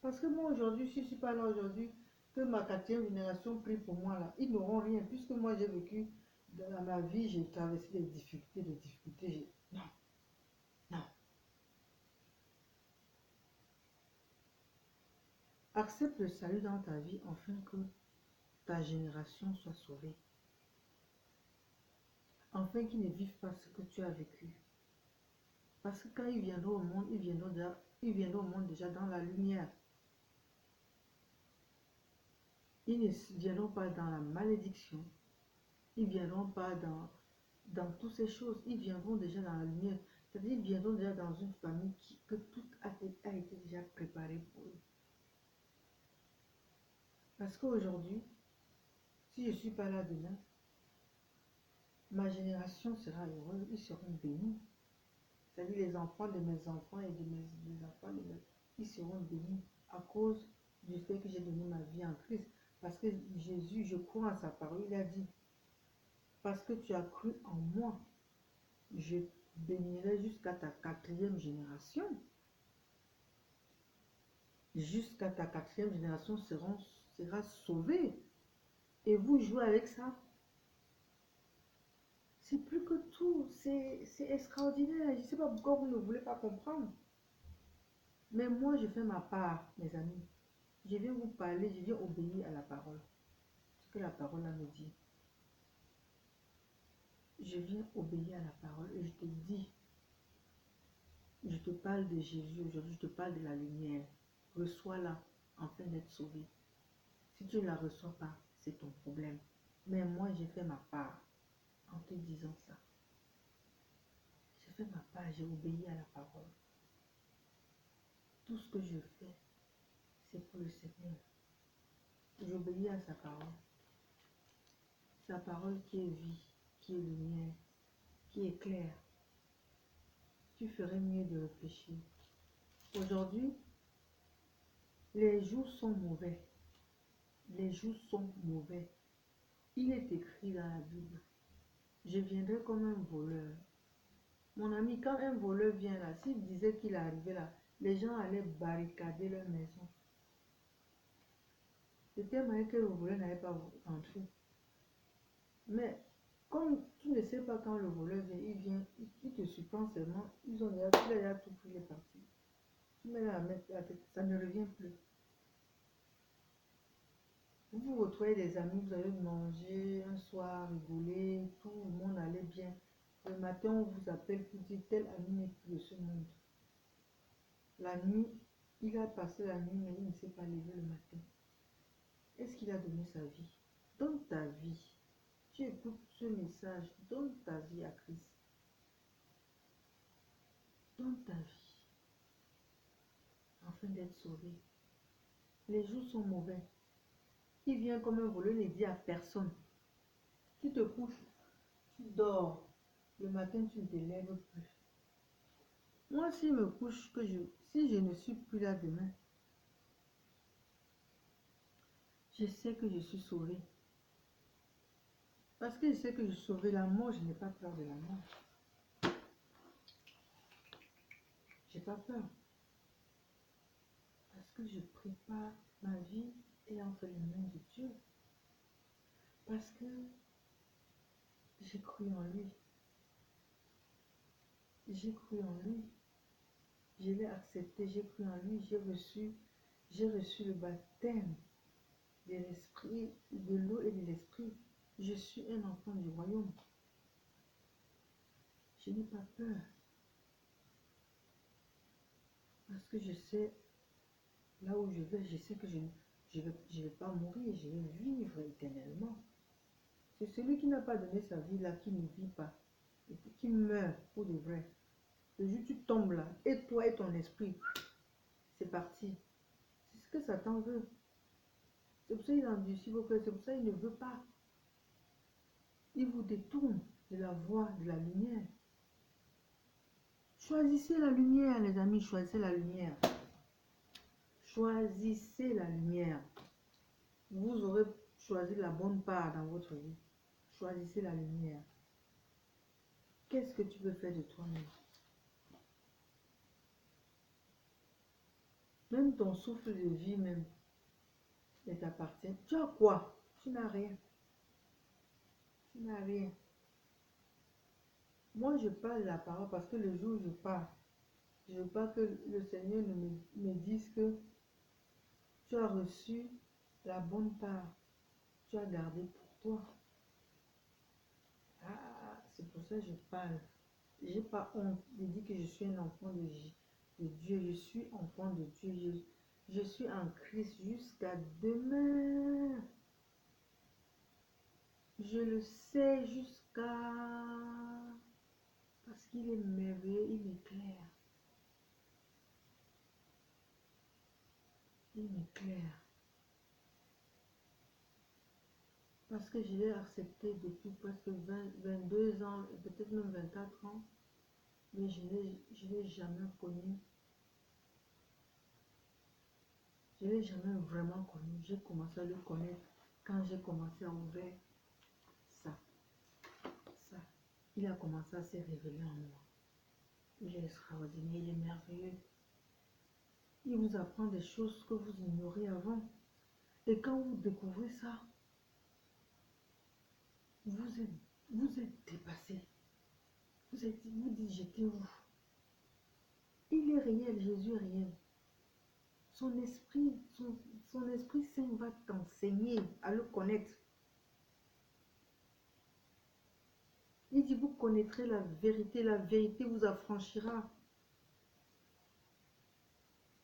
[SPEAKER 1] Parce que moi, aujourd'hui, si je ne suis pas là aujourd'hui, que ma quatrième génération prie pour moi, là, ils n'auront rien. Puisque moi, j'ai vécu dans ma vie, j'ai traversé des difficultés. Non, non. Accepte le salut dans ta vie afin que ta génération soit sauvée. Afin qu'ils ne vivent pas ce que tu as vécu. Parce que quand ils viendront au monde, ils viendront au monde déjà dans la lumière. Ils ne viendront pas dans la malédiction. Ils ne viendront pas dans toutes ces choses. Ils viendront déjà dans la lumière. C'est-à-dire ils viendront déjà dans une famille que tout a été déjà préparé pour eux. Parce qu'aujourd'hui, si je ne suis pas là demain, ma génération sera heureuse. Ils seront bénis. C'est-à-dire les enfants de mes enfants et des enfants de mes... Ils seront bénis à cause du fait que j'ai donné ma vie en Christ. Parce que Jésus, je crois en sa parole, il a dit, parce que tu as cru en moi, je bénirai jusqu'à ta quatrième génération. Jusqu'à ta quatrième génération sera sauvée. Et vous jouez avec ça. C'est plus que tout. C'est extraordinaire. Je ne sais pas pourquoi vous ne voulez pas comprendre. Mais moi, je fais ma part, mes amis. Je viens vous parler, je viens obéir à la parole. Ce que la parole me dit. Je viens obéir à la parole et je te dis, je te parle de Jésus aujourd'hui, je te parle de la lumière. Reçois-la afin d'être sauvé. Si tu ne la reçois pas, c'est ton problème. Mais moi, j'ai fait ma part en te disant ça. J'ai fait ma part, j'ai obéi à la parole. Tout ce que je fais, c'est pour le Seigneur. J'obéis à sa parole. Sa parole qui est vie, qui est lumière, qui est claire. Tu ferais mieux de réfléchir. Aujourd'hui, les jours sont mauvais. Les jours sont mauvais. Il est écrit dans la Bible, je viendrai comme un voleur. Mon ami, quand un voleur vient là, s'il disait qu'il est arrivé là, les gens allaient barricader leur maison. C'était moyen que le voleur n'allait pas entrer. Mais comme tu ne sais pas quand le voleur vient, il te surprend seulement, il a déjà tout pris les parties. Tu mets la tête, ça ne revient plus. Vous vous retrouvez des amis, vous allez manger un soir, rigoler, tout le monde allait bien. Le matin, on vous appelle pour dire tel ami n'est plus de ce monde. La nuit, il a passé la nuit, mais il ne s'est pas levé le matin. Est-ce qu'il a donné sa vie? Donne ta vie. Tu écoutes ce message, donne ta vie à Christ. Donne ta vie afin d'être sauvé. Les jours sont mauvais. Il vient comme un voleur, ne dit à personne. Tu te couches, tu dors. Le matin, tu ne te lèves plus. Moi, s'il me couche, si je ne suis plus là demain, je sais que je suis sauvée. Parce que je sais que je suis sauvée, la mort, je n'ai pas peur de la mort. J'ai pas peur. Parce que je prépare ma vie et entre les mains de Dieu. Parce que j'ai cru en lui. J'ai cru en lui. Je l'ai accepté, j'ai cru en lui, j'ai reçu J'ai reçu le baptême de l'esprit, de l'eau et de l'esprit. Je suis un enfant du royaume. Je n'ai pas peur. Parce que je sais, là où je vais, je sais que je vais pas mourir, je vais vivre éternellement. C'est celui qui n'a pas donné sa vie là, qui ne vit pas, et qui meurt pour de vrai. Le jour où tu tombes là, et toi et ton esprit, c'est parti. C'est ce que Satan veut. C'est pour ça qu'il endurcit vos cœurs, c'est pour ça qu'il ne veut pas. Il vous détourne de la voie de la lumière. Choisissez la lumière, les amis, choisissez la lumière. Choisissez la lumière. Vous aurez choisi la bonne part dans votre vie. Choisissez la lumière. Qu'est-ce que tu veux faire de toi-même? Même ton souffle de vie même, il t'appartient. Tu as quoi? Tu n'as rien. Tu n'as rien. Moi, je parle la parole parce que le jour où je parle, je ne veux pas que le Seigneur me dise que tu as reçu la bonne part. Tu as gardé pour toi. Ah, c'est pour ça que je parle. Je n'ai pas honte de dire que je suis un enfant de Dieu. Je suis enfant de Dieu. Je suis en Christ jusqu'à demain. Je le sais jusqu'à... Parce qu'il est merveilleux, il m'éclaire. Il m'éclaire. Parce que je l'ai accepté depuis presque 22 ans, peut-être même 24 ans. Mais je ne l'ai jamais connu. Je ne l'ai jamais vraiment connu. J'ai commencé à le connaître quand j'ai commencé à ouvrir ça. Ça. Il a commencé à se révéler en moi. Il est extraordinaire, il est merveilleux. Il vous apprend des choses que vous ignorez avant. Et quand vous découvrez ça, vous êtes dépassé. Vous dites, j'étais où? Il est réel, Jésus est réel. Son esprit saint va t'enseigner à le connaître. Il dit, vous connaîtrez la vérité vous affranchira.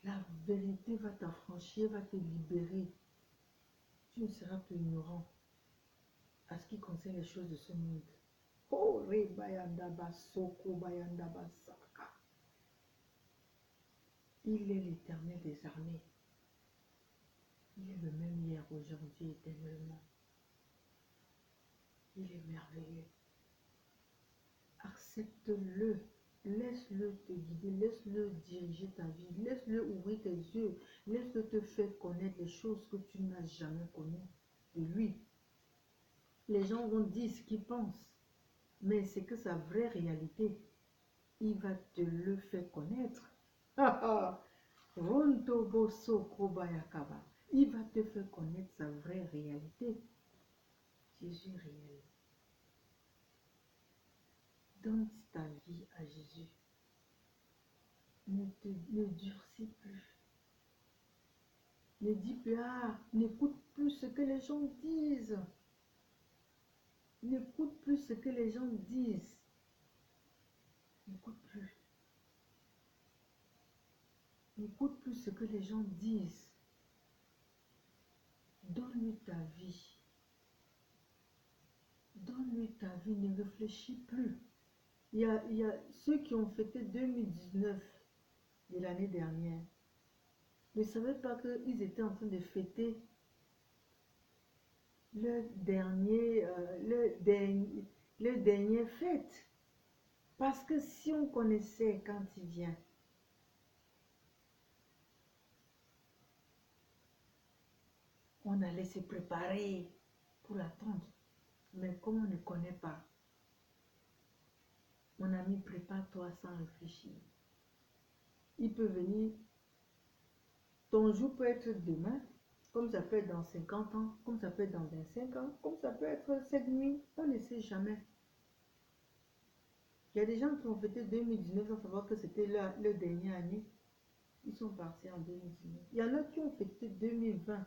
[SPEAKER 1] La vérité va t'affranchir, va te libérer. Tu ne seras plus ignorant à ce qui concerne les choses de ce monde. Oh, il est l'Éternel des armées. Il est le même hier, aujourd'hui, éternellement. Il est merveilleux. Accepte-le. Laisse-le te guider. Laisse-le diriger ta vie. Laisse-le ouvrir tes yeux. Laisse-le te faire connaître les choses que tu n'as jamais connues de lui. Les gens vont dire ce qu'ils pensent. Mais c'est que sa vraie réalité. Il va te le faire connaître. Il va te faire connaître sa vraie réalité. Jésus est réel. Donne ta vie à Jésus. Ne durcis plus. Ne dis plus, n'écoute plus ce que les gens disent. N'écoute plus ce que les gens disent. N'écoute plus. N'écoute plus ce que les gens disent. Donne-lui ta vie. Donne-lui ta vie, ne réfléchis plus. Il y a ceux qui ont fêté 2019 de l'année dernière. Ne savaient pas qu'ils étaient en train de fêter le dernier fête. Parce que si on connaissait quand il vient, on allait se préparer pour l'attendre. Mais comme on ne connaît pas, mon ami, prépare-toi sans réfléchir. Il peut venir, ton jour peut être demain, comme ça peut être dans 50 ans, comme ça peut être dans 25 ans, comme ça peut être cette nuit, on ne sait jamais. Il y a des gens qui ont fêté 2019 sans savoir que c'était leur dernière année. ils sont partis en 2019. Il y en a qui ont fêté 2020.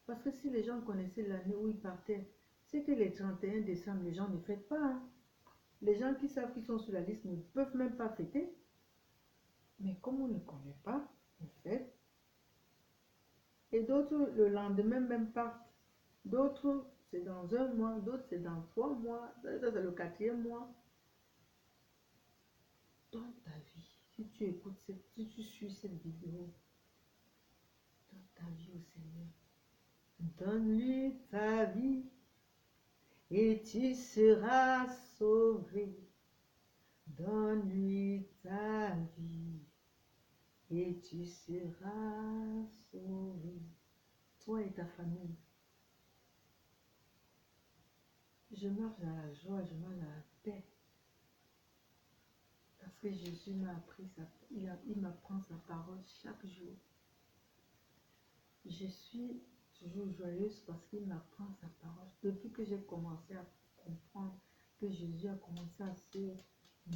[SPEAKER 1] Parce que si les gens connaissaient l'année où ils partaient, c'est que les 31 décembre, les gens ne fêtent pas. Hein. Les gens qui savent qu'ils sont sur la liste ne peuvent même pas fêter. Mais comme on ne connaît pas, on fête. Et d'autres, le lendemain même partent. D'autres, c'est dans un mois. D'autres, c'est dans 3 mois. Ça, c'est le 4e mois. Dans ta vie, si tu écoutes, si tu suis cette vidéo, donne ta vie au Seigneur. Donne-lui ta vie et tu seras sauvé. Donne-lui ta vie et tu seras sauvé. Toi et ta famille. Je marche dans la joie, je marche dans la paix. Parce que Jésus m'a appris, il m'apprend sa parole chaque jour. Je suis toujours joyeuse parce qu'il m'apprend sa parole. Depuis que j'ai commencé à comprendre que Jésus a commencé à se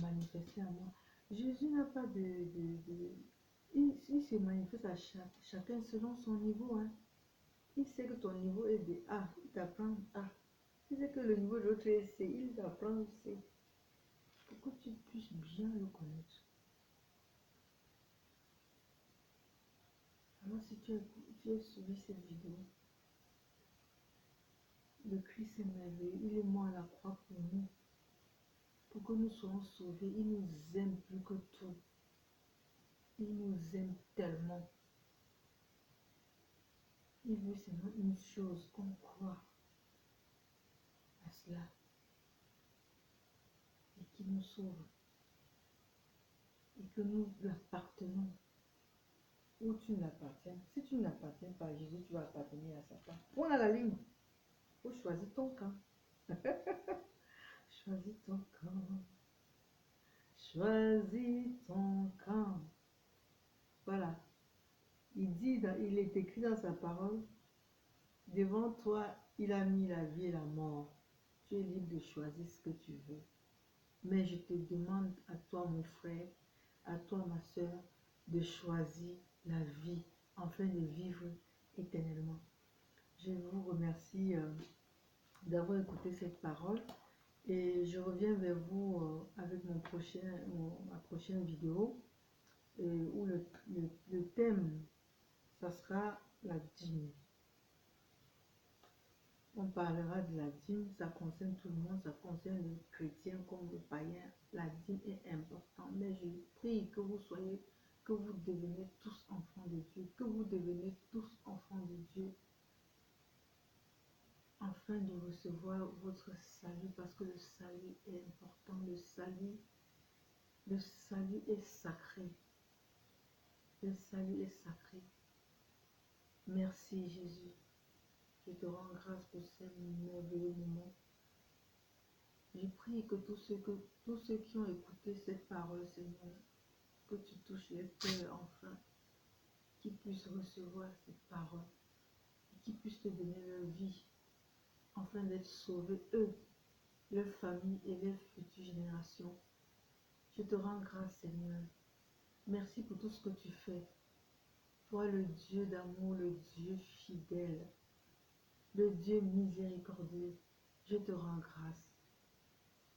[SPEAKER 1] manifester à moi. Jésus n'a pas il se manifeste à chacun selon son niveau. Hein. Il sait que ton niveau est de A, il t'apprend A. Il sait que le niveau de l'autre est C, il t'apprend C. Pour que tu puisses bien le connaître. Alors si tu as suivi cette vidéo, le Christ est merveilleux, il est mort à la croix pour nous, pour que nous soyons sauvés. Il nous aime plus que tout. Il nous aime tellement. Il veut seulement une chose, qu'on croit à cela et qu'il nous sauve et que nous l'appartenons. Ou tu ne l'appartiens. Si tu n'appartiens pas à Jésus, tu vas appartenir à Satan. Point à la ligne. Il faut choisir ton camp. Choisis ton camp. Choisis ton camp. Voilà. Il est écrit dans sa parole, devant toi, il a mis la vie et la mort. Tu es libre de choisir ce que tu veux. Mais je te demande à toi, mon frère, à toi, ma soeur, de choisir la vie afin de vivre éternellement. Je vous remercie d'avoir écouté cette parole et je reviens vers vous avec ma prochaine vidéo où le thème, ça sera la dîme. On parlera de la dîme, ça concerne tout le monde, ça concerne les chrétiens comme les païens. La dîme est importante, mais je prie que vous deveniez tous enfants de Dieu, que vous deveniez tous enfants de Dieu, afin de recevoir votre salut, parce que le salut est important, le salut est sacré, le salut est sacré. Merci Jésus, je te rends grâce pour ce merveilleux moment. Je prie que tous ceux qui ont écouté cette parole, Seigneur, que tu touches les cœurs enfin, qu'ils puissent recevoir cette parole, et qu'ils puissent te donner leur vie, afin d'être sauvés, eux, leur famille et leurs futures générations. Je te rends grâce, Seigneur. Merci pour tout ce que tu fais. Toi, le Dieu d'amour, le Dieu fidèle, le Dieu miséricordieux, je te rends grâce,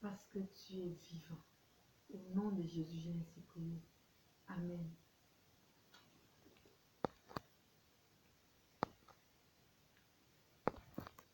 [SPEAKER 1] parce que tu es vivant. Au nom de Jésus, j'ai ainsi prié. Amen.